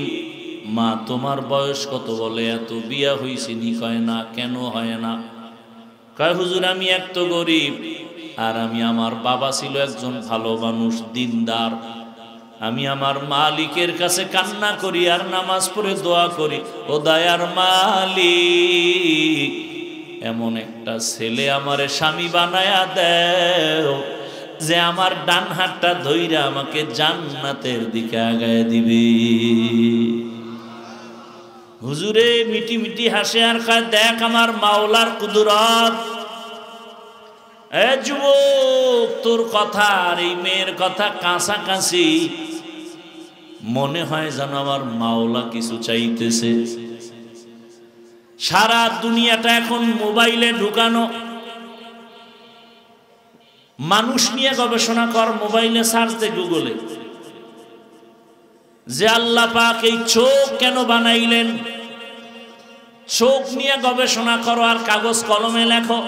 মা তোমার বয়স কত? বলে এত। বিয়া হইছে নি? কয় না। কেন হয় না? কয় হুজুর আমি এত গরিব, আর আমি আমার বাবা ছিল একজন ভালো মানুষ, দিনদার। আমি আমার মালিকের কাছে কান্না করি আর নামাজ পড়ে দোয়া করি, ও দয়ার মালিক এমন একটা ছেলে আমারে স্বামী বানায়া দেও যে আমার ডান হাতটা ধইরা আমাকে জান্নাতের দিকে আগায় দিবে। হুজুরে মিটি মিটি হাসে আর কয় দেখ আমার মাওলার কুদরত। এ যুবক, তোর কথা আর এই মেয়ের কথা কাছাকাছি, মনে হয় যেন আমার মাওলা কিছু চাইতেছে। সারা দুনিয়াটা এখন মোবাইলে ঢুকানো। মানুষ নিয়ে গবেষণা কর, মোবাইলে সার্চ দে, গুগলে, যে আল্লাহ পাক এই চোখ কেন বানাইলেন, চোখ নিয়ে গবেষণা করো আর কাগজ কলমে লেখো।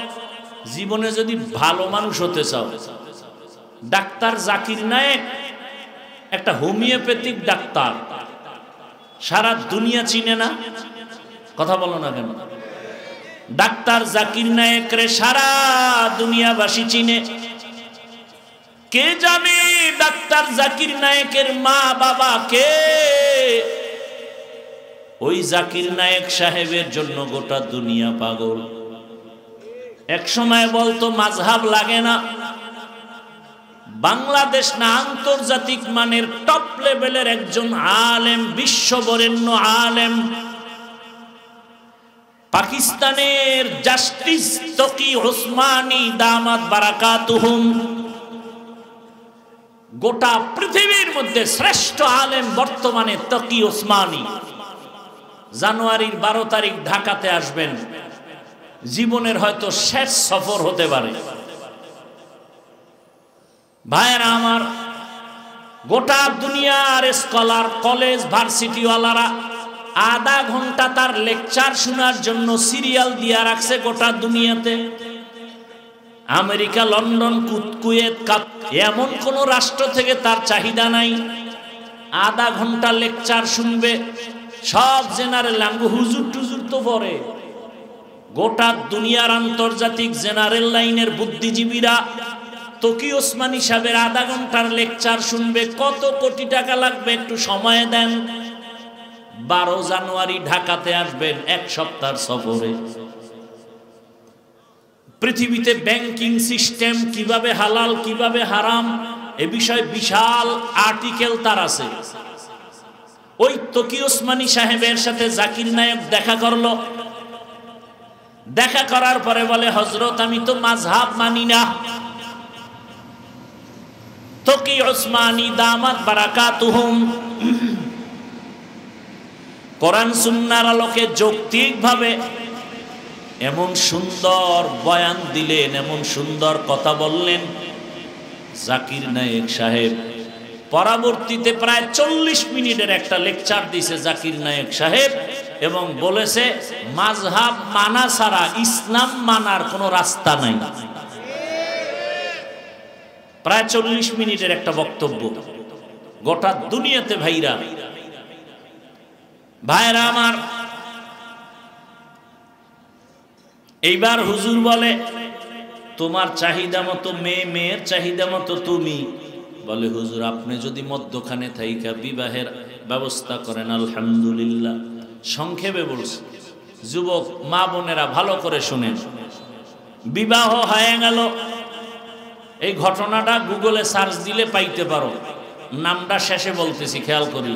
জীবনে যদি ভালো মানুষ হতে চাও, ডাক্তার জাকির নায়েক একটা হোমিওপ্যাথিক ডাক্তার, সারা দুনিয়া চিনে না? কথা বলো না কেন? ডাক্তার জাকির নায়েক রে সারা দুনিয়াবাসী চিনে। কে জানে ডাক্তার জাকির নায়েকের মা বাবা কে? ওই জাকির নায়েক সাহেবের জন্য গোটা দুনিয়া পাগল। এক সময় বলতো মাযহাব লাগে না। বাংলাদেশ না আন্তর্জাতিক মানের টপ লেভেলের একজন আলেম, বিশ্ববরেণ্য আলেম, পাকিস্তানের জাস্টিস তকি ওসমানী দামাত বারাকাতুহুম, গোটা পৃথিবীর মধ্যে শ্রেষ্ঠ আলেম বর্তমানে তকি ওসমানী। জানুয়ারির 12 তারিখ ঢাকাতে আসবেন, জীবনের হয়তো শেষ সফর হতে পারে। ভাইরা আমার, গোটা দুনিয়ার স্কলার, কলেজ, ভার্সিটি ওয়ালারা আধা ঘন্টা তার লেকচার শোনার জন্য সিরিয়াল দিয়া রাখছে গোটা দুনিয়াতে। আমেরিকা, লন্ডন, কুয়েত, এমন কোন রাষ্ট্র থেকে তার চাহিদা নাই। আধা ঘন্টা লেকচার শুনবে, সব জেনারেল, হুজুর টুজুর তো পরে। গোটা দুনিয়ার আন্তর্জাতিক জেনারেল লাইনের বুদ্ধিজীবীরা তকি ওসমানী সাহেবের আধা ঘন্টার লেকচার শুনবে। কত কোটি টাকা লাগবে একটু সময় দেন। 12 জানুয়ারি ঢাকাতে আসবেন, এক সপ্তাহের সফরে। পৃথিবীতে ব্যাংকিং সিস্টেম কিভাবে হালাল কিভাবে হারাম এ বিষয়ে বিশাল আর্টিকেল তার আছে। ওই তকি ওসমানী সাহেবের সাথে জাকির নায়েক দেখা করলো। দেখা করার পরে বলে, হযরত আমি তো মাযহাব মানি না। তকি ওসমানী দামাত বারাকাতুহুম কোরআন সুন্নাহর আলোকে যৌক্তিকভাবে এমন সুন্দর বয়ান দিলেন, এমন সুন্দর কথা বললেন জাকির নায়েক সাহেব। পরবর্তীতে প্রায় 40 মিনিটের একটা লেকচার দিয়েছে জাকির নায়েক সাহেব এবং বলেছে মাযহাব মানা ছাড়া ইসলাম মানার কোনো রাস্তা নাই। প্রায় 40 মিনিটের একটা বক্তব্য, গোটা দুনিয়াতে ভাইরা আমার। এইবার হুজুর বলে, তোমার চাহিদা মতো মেয়ে, মেয়ের চাহিদা মতো তুমি। বলে, হুজুর আপনি যদি মধ্যখানে থাইকা বিবাহের ব্যবস্থা করেন আলহামদুলিল্লাহ। সংক্ষেপে বলছি, যুবক মা বোনেরা ভালো করে শুনেন। বিবাহ হয়ে গেল। এই ঘটনাটা গুগলে সার্চ দিলে পাইতে পারো। নামটা শেষে বলতেছি, খেয়াল করি।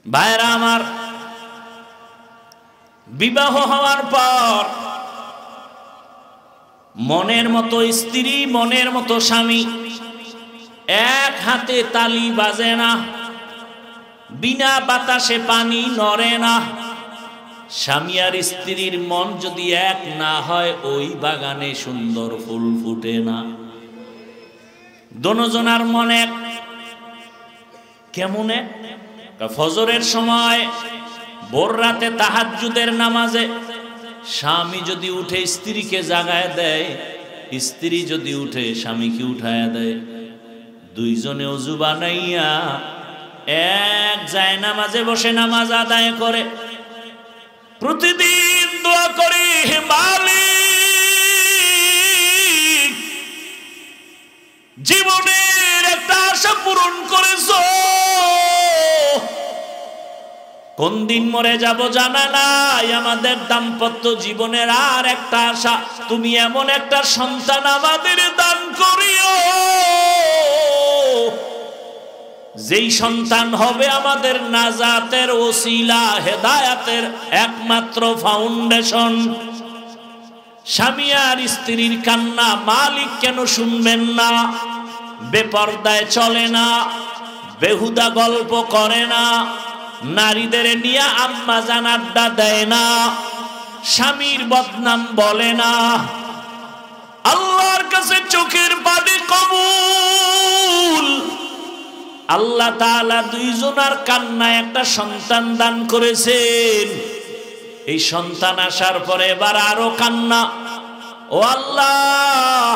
ভাইরা আমার, বিবাহ হওয়ার পর মনের মতো স্ত্রী, মনের মতো স্বামী, এক হাতে তালি বাজে না, বিনা বাতাসে পানি নড়ে না। স্বামী আর স্ত্রীর মন যদি এক না হয়, ওই বাগানে সুন্দর ফুল ফুটে না। দোনোজনার মন এক। কেমন এক? ফজরের সময়, ভোর রাতে তাহাজ্জুদের নামাজে স্বামী যদি উঠে স্ত্রীকে জাগায় দেয়, স্ত্রী যদি উঠে স্বামীকে উঠায় দেয়, দুইজনে ওযু বানাইয়া এক যায় নামাজে বসে নামাজ আদায় করে। প্রতিদিন দোয়া করে, হে মালিক, জীবনের একটা আশা পূরণ করেছো। কোন দিন মরে যাব জানা নাই, আমাদের দাম্পত্য জীবনের আর একটা আশা, তুমি এমন একটা সন্তান আমাদের দান করিও যেই সন্তান হবে আমাদের নাজাতের ওসিলা, হেদায়াতের একমাত্র ফাউন্ডেশন। স্বামী আর স্ত্রীর কান্না মালিক কেন শুনবেন না? বেপরদায় চলে না, বেহুদা গল্প করে না, নারীদের নিয়ে আম্মা জান আড্ডা দেয় না, স্বামীর বদনাম বলে না। আল্লাহর কাছে চোখের পানি কবুল। আল্লাহ তাআলা দুইজনার কান্নায় একটা সন্তান দান করেছেন। এই সন্তান আসার পরে এবার আরো কান্না। ও আল্লাহ,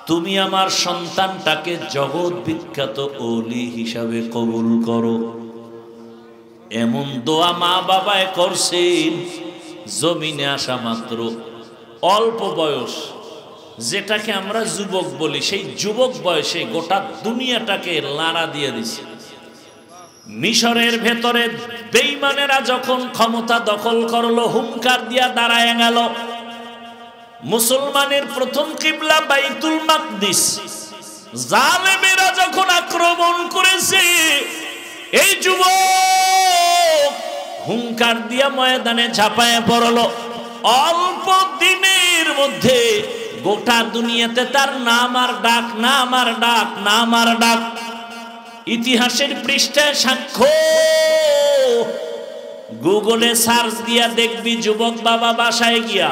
তুমি আমার সন্তানটাকে জগৎ বিখ্যাত ওলি হিসাবে কবুল করো। এমন দোয়া মা বাবায় করছেন, জমিনে আসা মাত্র অল্প বয়স, যেটাকে আমরা যুবক বলি, সেই যুবক বয়সে গোটা দুনিয়াটাকে লাড়া দিয়ে দিছে। মিশরের ভেতরে বেঈমানেরা যখন ক্ষমতা দখল করলো, হুঙ্কার দিয়া দাঁড়ায় গেল। মুসলমানের প্রথম কিবলা বাইতুল মাকদিস, জালেমেরা যখন আক্রমণ করেছে, এই যুবক হুঙ্কার দিয়া ময়দানে ঝাঁপায় পড়লো। অল্প দিনের মধ্যে গোটা দুনিয়াতে তার নাম আর ডাক, নাম আর ডাক, নাম আর ডাক। ইতিহাসের পৃষ্ঠায় সাক্ষ্য, গুগলে সার্চ দিয়া দেখবি যুবক বাবা বাসায় গিয়া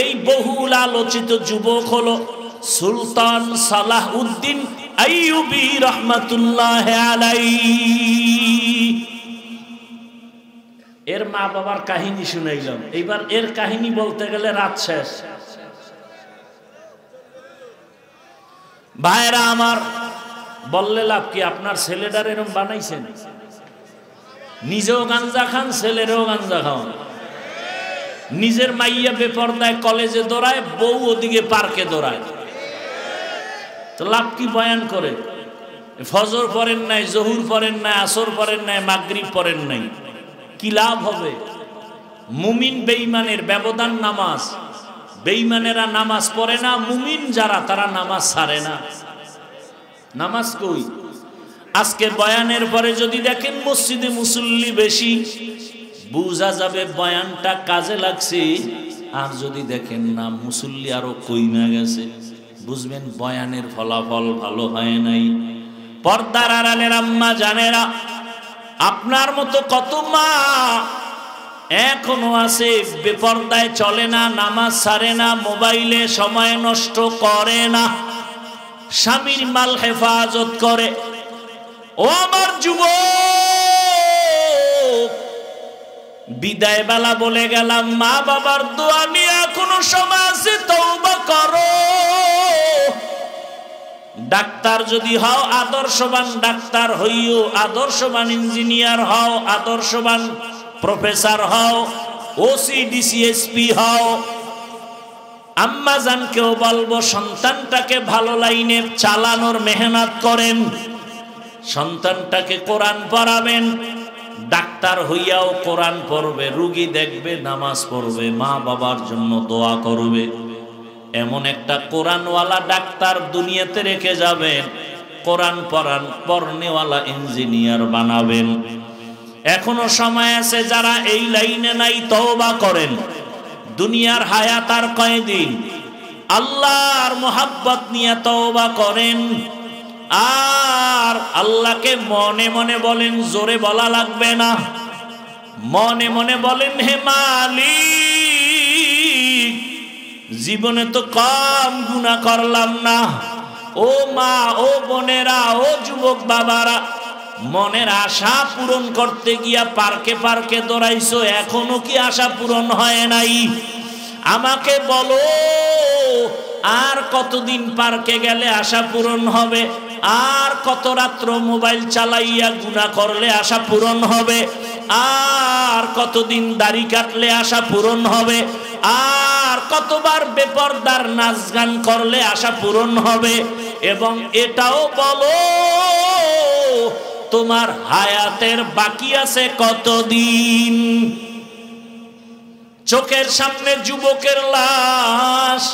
এই বহুল আলোচিত যুবক হলো সুলতান সালাহউদ্দিন আইয়ুবী রাহমাতুল্লাহ আলাইহি। এর মা বাবার কাহিনী শুনাইলাম, এইবার এর কাহিনী বলতে গেলে রাত শেষ। ভাইরা আমার, বললে লাভ কি? আপনার ছেলেটার এরকম বানাইছেন, নিজেও গাঞ্জা খান, ছেলেরও গাঞ্জা খাওয়ান। নিজের মাইয়া বেপরদায় কলেজে দৌড়ায়, বউ ওদিকে পার্কে দৌড়ায়। তো লাভ কি বয়ান করে? ফজর পড়েন নাই, জহুর পড়েন নাই, আসর পড়েন নাই, মাগরিব পড়েন নাই, কি লাভ হবে? মুমিন বেঈমানের ব্যবধান নামাজ। বেঈমানেরা নামাজ পড়ে না, মুমিন যারা তারা নামাজ ছাড়ে না। নামাজ কই? আজকে বয়ানের পরে যদি দেখেন মসজিদে মুসল্লি বেশি, বুঝা যাবে বয়ানটা কাজে লাগছে। আর যদি দেখেন না, মুসল্লি আরো কইমা গেছে, বুঝবেন বয়ানের ফলাফল ভালো হয় নাই। পর্দার আড়ালের আম্মা জানেরা, আপনার মতো কত মা এখনো আছে বেপর্দায় চলে না, নামাজ ছাড়ে না, মোবাইলে সময় নষ্ট করে না, স্বামীর মাল হেফাজত করে। ও আমার যুবক, বিদায় বেলা বলে গেলাম, মা বাবার দোয়া নিয়ে এখনো সময় আছে, তওবা করো। ডাক্তার যদি হও, আদর্শবান ডাক্তার হইও, আদর্শবান ইঞ্জিনিয়ার হও, আদর্শবান প্রফেসর হও, ওসি ডিসিএসপি হও। আম্মা জানকেও বলবো, সন্তানটাকে ভালো লাইনে চালানোর মেহনত করেন, সন্তানটাকে কোরআন পড়াবেন। ডাক্তার হইয়াও কোরআন পড়বে, রুগী দেখবে, নামাজ পড়বে, মা বাবার জন্য দোয়া করবে। এমন একটা কোরআনওয়ালা ডাক্তার দুনিয়াতে রেখে যাবেন, কোরআন পড়নেওয়ালা ইঞ্জিনিয়ার বানাবেন। এখনো সময় আছে, যারা এই লাইনে নাই তওবা করেন। দুনিয়ার হায়াত আর কয়দিন, আল্লাহর মোহাব্বত নিয়ে তওবা করেন। আর আল্লাহকে মনে মনে বলেন, জোরে বলা লাগবে না, মনে মনে বলেন, হে মালিক, জীবনে তো কম গুনাহ করলাম না। ও মা, ও বোনেরা, ও যুবক বাবারা, মনের আশা পূরণ করতে গিয়া পার্কে পার্কে দৌড়াইছো, এখনো কি আশা পূরণ হয় নাই? আমাকে বলো, আর কতদিন পার্কে গেলে আশা পূরণ হবে? আর কত রাত্র মোবাইল চালাইয়া গুনাহ করলে আশা পূরণ হবে? আর কতদিন দাড়ি কাটলে আশা পূরণ হবে? আর কতবার বেপরদার নাচ গান করলে আশা পূরণ হবে? এবং এটাও বলো, তোমার হায়াতের বাকি আছে কতদিন? চোখের সামনে যুবকের লাশ।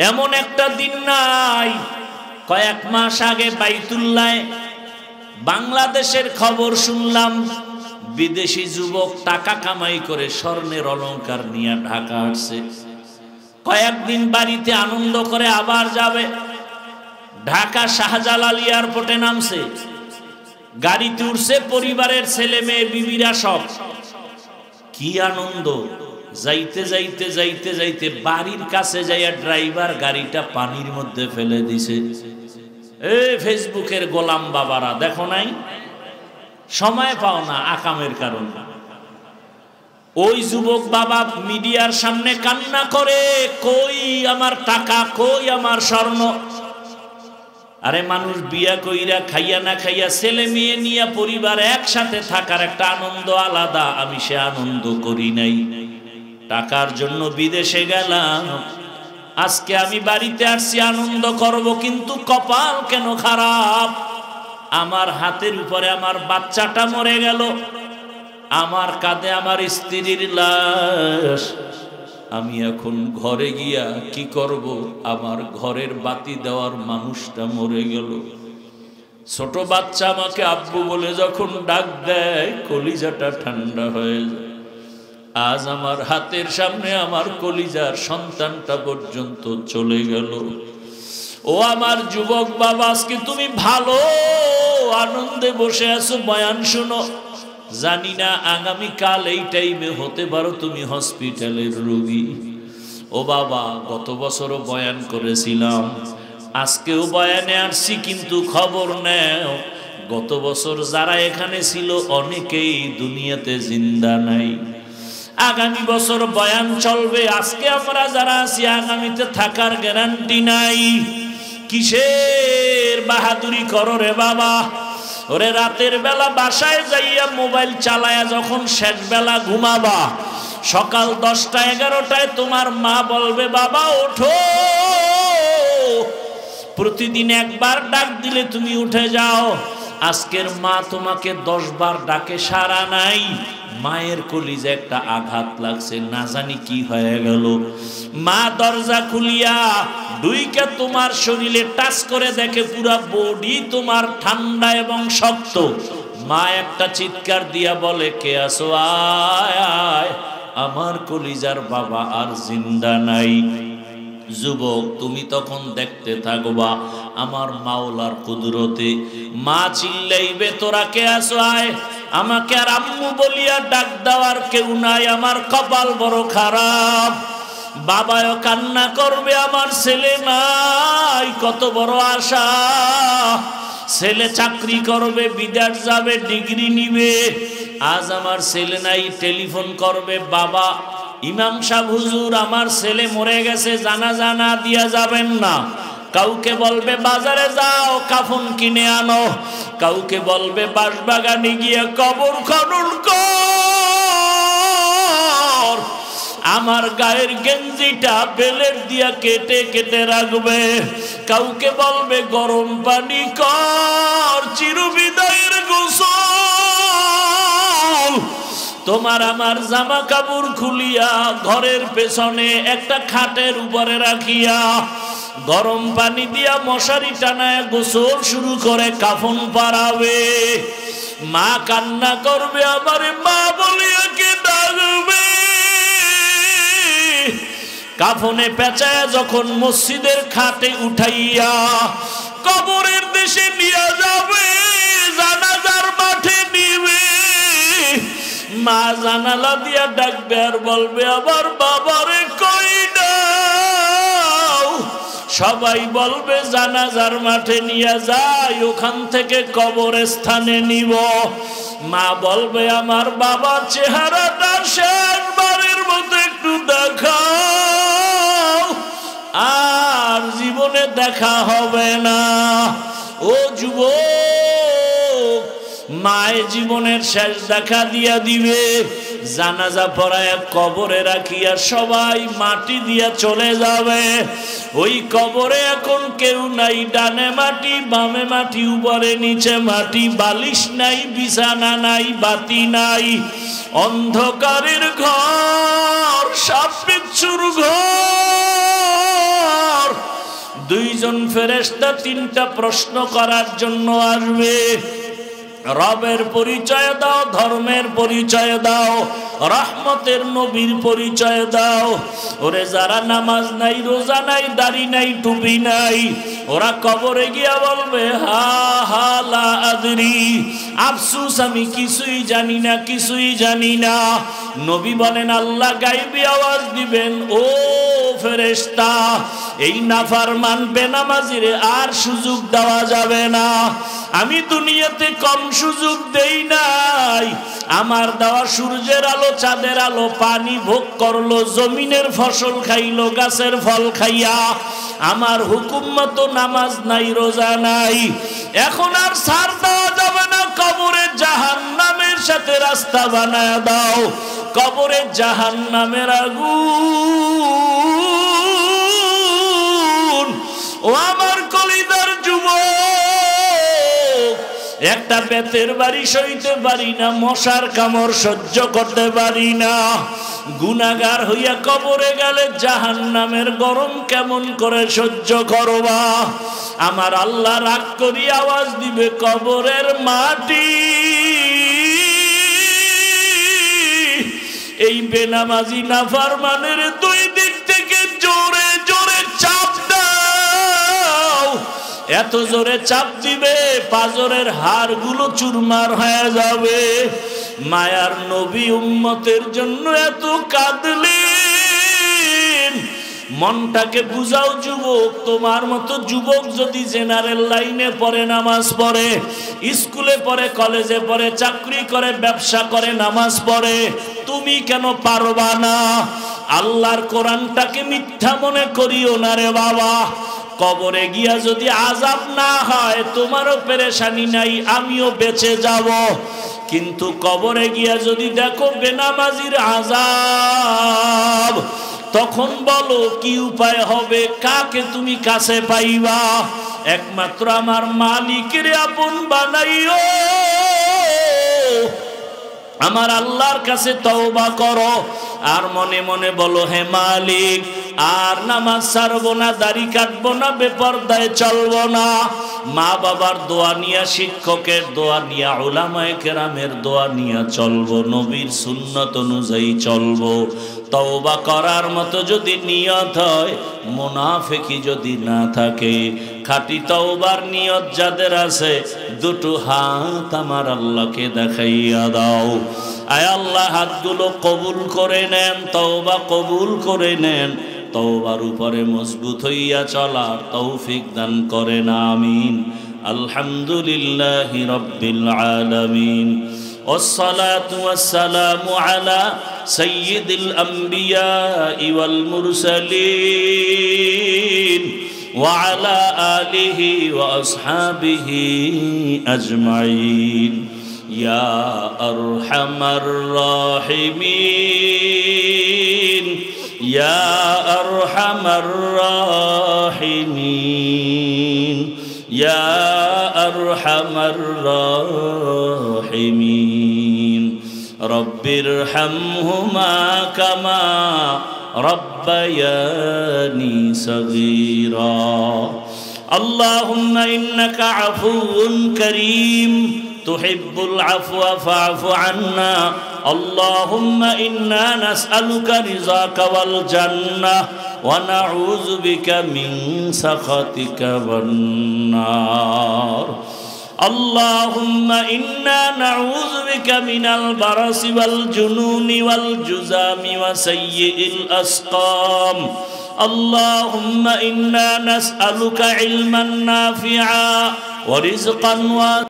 এমন একটা দিন নাই, কয়েক মাস আগে বাইতুল্লায় বাংলাদেশের খবর শুনলাম, বিদেশি যুবক টাকা কামাই করে স্বর্ণের অলংকার নিয়ে ঢাকা আসছে। কয়েকদিন বাড়িতে আনন্দ করে আবার যাবে। ঢাকা শাহজালাল এয়ারপোর্টে নামছে, গাড়িতে উঠছে পরিবারের ছেলে মেয়ে বিবিরা সব, কি আনন্দ। যাইতে যাইতে যাইতে যাইতে বাড়ির কাছে যাইয়া ড্রাইভার গাড়িটা পানির মধ্যে ফেলে দিছে। ফেসবুকের গোলাম বাবারা দেখো নাই, সময় পাও না আকামের কারণে। ওই যুবক বাবা মিডিয়ার সামনে কান্না করে, কই আমার টাকা, কই আমার স্বর্ণ। আরে মানুষ বিয়া কইরা খাইয়া না খাইয়া ছেলে মেয়ে নিয়ে পরিবার একসাথে থাকার একটা আনন্দ আলাদা, আমি সে আনন্দ করি নাই। টাকার জন্য বিদেশে গেলাম, আজকে আমি বাড়িতে আসছি আনন্দ করব, কিন্তু কপাল কেন খারাপ। আমার হাতের উপরে আমার বাচ্চাটা মরে গেল, আমার কাঁধে আমার স্ত্রীর লাশ। আমি এখন ঘরে গিয়া কি করব? আমার ঘরের বাতি দেওয়ার মানুষটা মরে গেল। ছোট বাচ্চা আমাকে আব্বু বলে যখন ডাক দেয়, কলিজাটা ঠান্ডা হয়ে যায়। আজ আমার হাতের সামনে আমার কলিজার সন্তানটা পর্যন্ত চলে গেল। ও আমার যুবক বাবা, আজকে তুমি ভালো আনন্দে বসে আছো, বয়ান শুনো। জানি না আগামীকাল এই টাইমে হতে পারো তুমি হসপিটালের রোগী। ও বাবা, গত বছরও বয়ান করেছিলাম, আজকেও বয়ানে আসছি, কিন্তু খবর নেও গত বছর যারা এখানে ছিল অনেকেই দুনিয়াতে জিন্দা নাই। আগামী বছর বয়ান চলবে, আজকে আমরা যারা আছি আগামীতে থাকার গ্যারান্টি নাই। কিসের বাহাদুরি করো রে বাবা? ওরে রাতের বেলা বাসায় যাইয়া মোবাইল চালায়া যখন শেষ বেলা ঘুমাবা, সকাল 10টা 11টায় তোমার মা বলবে বাবা ওঠো। প্রতিদিন একবার ডাক দিলে তুমি উঠে যাও। আজকের মা তোমাকে 10 বার ডাকে সাড়া নাই। মায়ের কলিজে একটা আঘাত লাগছে, না জানি কি হয়ে গেল। মা দরজা খুলিয়া দুইকে তোমার শরীরে টাচ করে দেখে পুরা বডি তোমার ঠান্ডা এবং শক্ত। মা একটা চিৎকার দিয়া বলে, কে আসো, আয় আয়। আমার কলিজার বাবা আর জিন্দা নাই। যুবক, তুমি তখন দেখতে থাকবা আমার মাওলার কুদরতে। মা চিল্লাইবে, তোরা কে আসো, আয়। আমাকে আর আম্মু বলিয়া ডাক দেওয়ার কেউ নাই, আমার কপাল বড় খারাপ। বাবাও কান্না করবে, আমার ছেলে নাই। কত বড় আশা, ছেলে চাকরি করবে, বিদেশ যাবে, ডিগ্রি নিবে। আজ আমার ছেলে নাই, টেলিফোন করবে, বাবা ইমাম সাহেব হুজুর আমার ছেলে মরে গেছে, জানাজা না দিয়া যাবেন না। কাউকে বলবে বাজারে যাও কাফন কিনে আনো, কাউকে বলবে বাঁশবাগানে গিয়ে কবর খনন কর। আমার গায়ের গেঞ্জিটা বেলেট দিয়া কেটে কেটে রাখবে। কাউকে বলবে গরম পানি কর, চিরবিদায়ের গোসল। তোমার আমার জামা কাপড় খুলিয়া ঘরের পেছনে একটা খাটের উপরে রাখিয়া গরম পানি দিয়া মশারি টানায় গোসল শুরু করে কাফন পারাবে। মা কান্না করবে, আমারে মা বলিয়া কে ডাকবে। কাফনে পেঁচায় যখন মসজিদের খাটে উঠাইয়া কবরের দেশে নিয়ে যাবে, জানাজার মাঠে নিবে। মা জানালা দিয়া ডাকবে আর বলবে, আমার বাবারে কই দাও। সবাই বলবে জানাজার মাঠে নিয়ে যাই, ওখান থেকে কবরস্থানে নিব। মা বলবে, আমার বাবার চেহারাটা শেষবারের মতো একটু দেখাও, আর জীবনে দেখা হবে না। ও যুবক, মায়ের জীবনের শেষ দেখা দিয়া দিবে। জানাজা পড়ায় কবরে রাখিয়া সবাই মাটি দিয়া চলে যাবে। ওই কবরে এখন কেউ নাই, ডানে মাটি বামে মাটি, উপরে নিচে মাটি, বালিশ নাই, বিছানা নাই, বাতি নাই, অন্ধকারের ঘর, সাপ বিচ্ছুর ঘর। দুইজন ফেরেশতা 3টা প্রশ্ন করার জন্য আসবে। রবের পরিচয় দাও, ধর্মের পরিচয় দাও, রহমতের নবীর পরিচয় দাও। ওরে যারা নামাজ নাই, রোজা নাই, দাড়ি নাই, টুপি নাই, ওরা কবরে গিয়া বলবে হা হা লা আদরি, আফসুস আমি কিছুই জানি না, কিছুই জানি না। নবী বলেন আল্লাহ গায়বী আওয়াজ দিবেন, ও ফেরেশতা, এই নাফরমান বেনামাজিরে আর সুযোগ দেওয়া যাবে না। আমি দুনিয়াতে কম সুযোগ দেই নাই। আমার দেওয়া সূর্যের আলো, চাঁদের আলো, পানি ভোগ করলো, জমিনের ফসল খাইলো, গাছের ফল খাইয়া, আমার হুকুম মতো নামাজ নাই, রোজা নাই। এখন আর ছাড় দেওয়া যাবে না। কবরে জাহান্নামের সাথে রাস্তা বানায় দাও। কবরে জাহান্নামের আগুন, ও আমার কলিদার যুবক, একটা বেতের বাড়ি সইতে পারি না, মশার কামড় সহ্য করতে পারি না। গুনাহগার হইয়া কবরে গেলে জাহান্নামের গরম কেমন করে সহ্য করবা? আমার আল্লাহ রাগ করি আওয়াজ দিবে, কবরের মাটি এই বেনামাজি নাফরমানের দুই দিক থেকে জোরে জোরে চাপ দাও। এত জোরে চাপ দিবে পাজরের হাড়গুলো চুরমার হয়ে যাবে। মায়ার নবী উম্মতের জন্য এত কাঁদলেন। মনটাকে বুঝাও যুবক, তোমার মতো যুবক যদি জেনারেল লাইনে পড়ে, নামাজ পড়ে, স্কুলে পড়ে, কলেজে পড়ে, চাকরি করে, ব্যবসা করে, নামাজ পড়ে, তুমি কেন পারবা না? আল্লাহর কোরআনটাকে মিথ্যা মনে করিও না রে বাবা। কবরে গিয়া যদি আযাব না হয়, তোমারও পেরেশানি নাই, আমিও বেঁচে যাব। কিন্তু কবরে গিয়া যদি দেখো বেনামাজির আযাব, তখন বলো কি উপায় হবে? কাকে তুমি কাছে পাইবা? একমাত্র আমার মালিকের আপন বানাইও। আমার আল্লাহর কাছে তওবা করো, আর মনে মনে বলো, হে মালিক, আর নামাজ ছাড়বো না, দাড়ি কাটবো না, বেপরদায় চলবো না। মা বাবার দোয়া নিয়া, শিক্ষকের দোয়া নিয়া, উলামায়ে কেরামের দোয়া নিয়া চলবো, নবীর সুন্নত অনুযায়ী চলবো। তওবা করার মতো যদি নিয়ত হয়, মুনাফিকি যদি না থাকে, খাঁটি তওবার নিয়ত যাদের আছে, দুটো হাত আমার আল্লাহকে দেখাইয়া দাও। আয় আল্লাহ, হাতগুলো কবুল করে নেন, তওবা কবুল করে নেন। তওবার উপরে মজবুত হইয়া চলার তৌফিক দান করেন, আমিন। আলহামদুলিল্লাহি রাব্বিল আলামিন। والصلاة والسلام على سيد الأنبياء والمرسلين وعلى آله وأصحابه أجمعين يا أرحم الراحمين يا أرحم الراحمين يا أرحم الراحمين رب ارحمهما كما ربياني صغيرا اللهم إنك عفو كريم تحب العفو فاعف عنا اللهم إنا نسألك رضاك والجنة ونعوذ بك من سخطك والنار اللهم إنا نعوذ بك من البرص والجنون والجذام وسيء الأسقام اللهم إنا نسألك علما نافعا ورزقا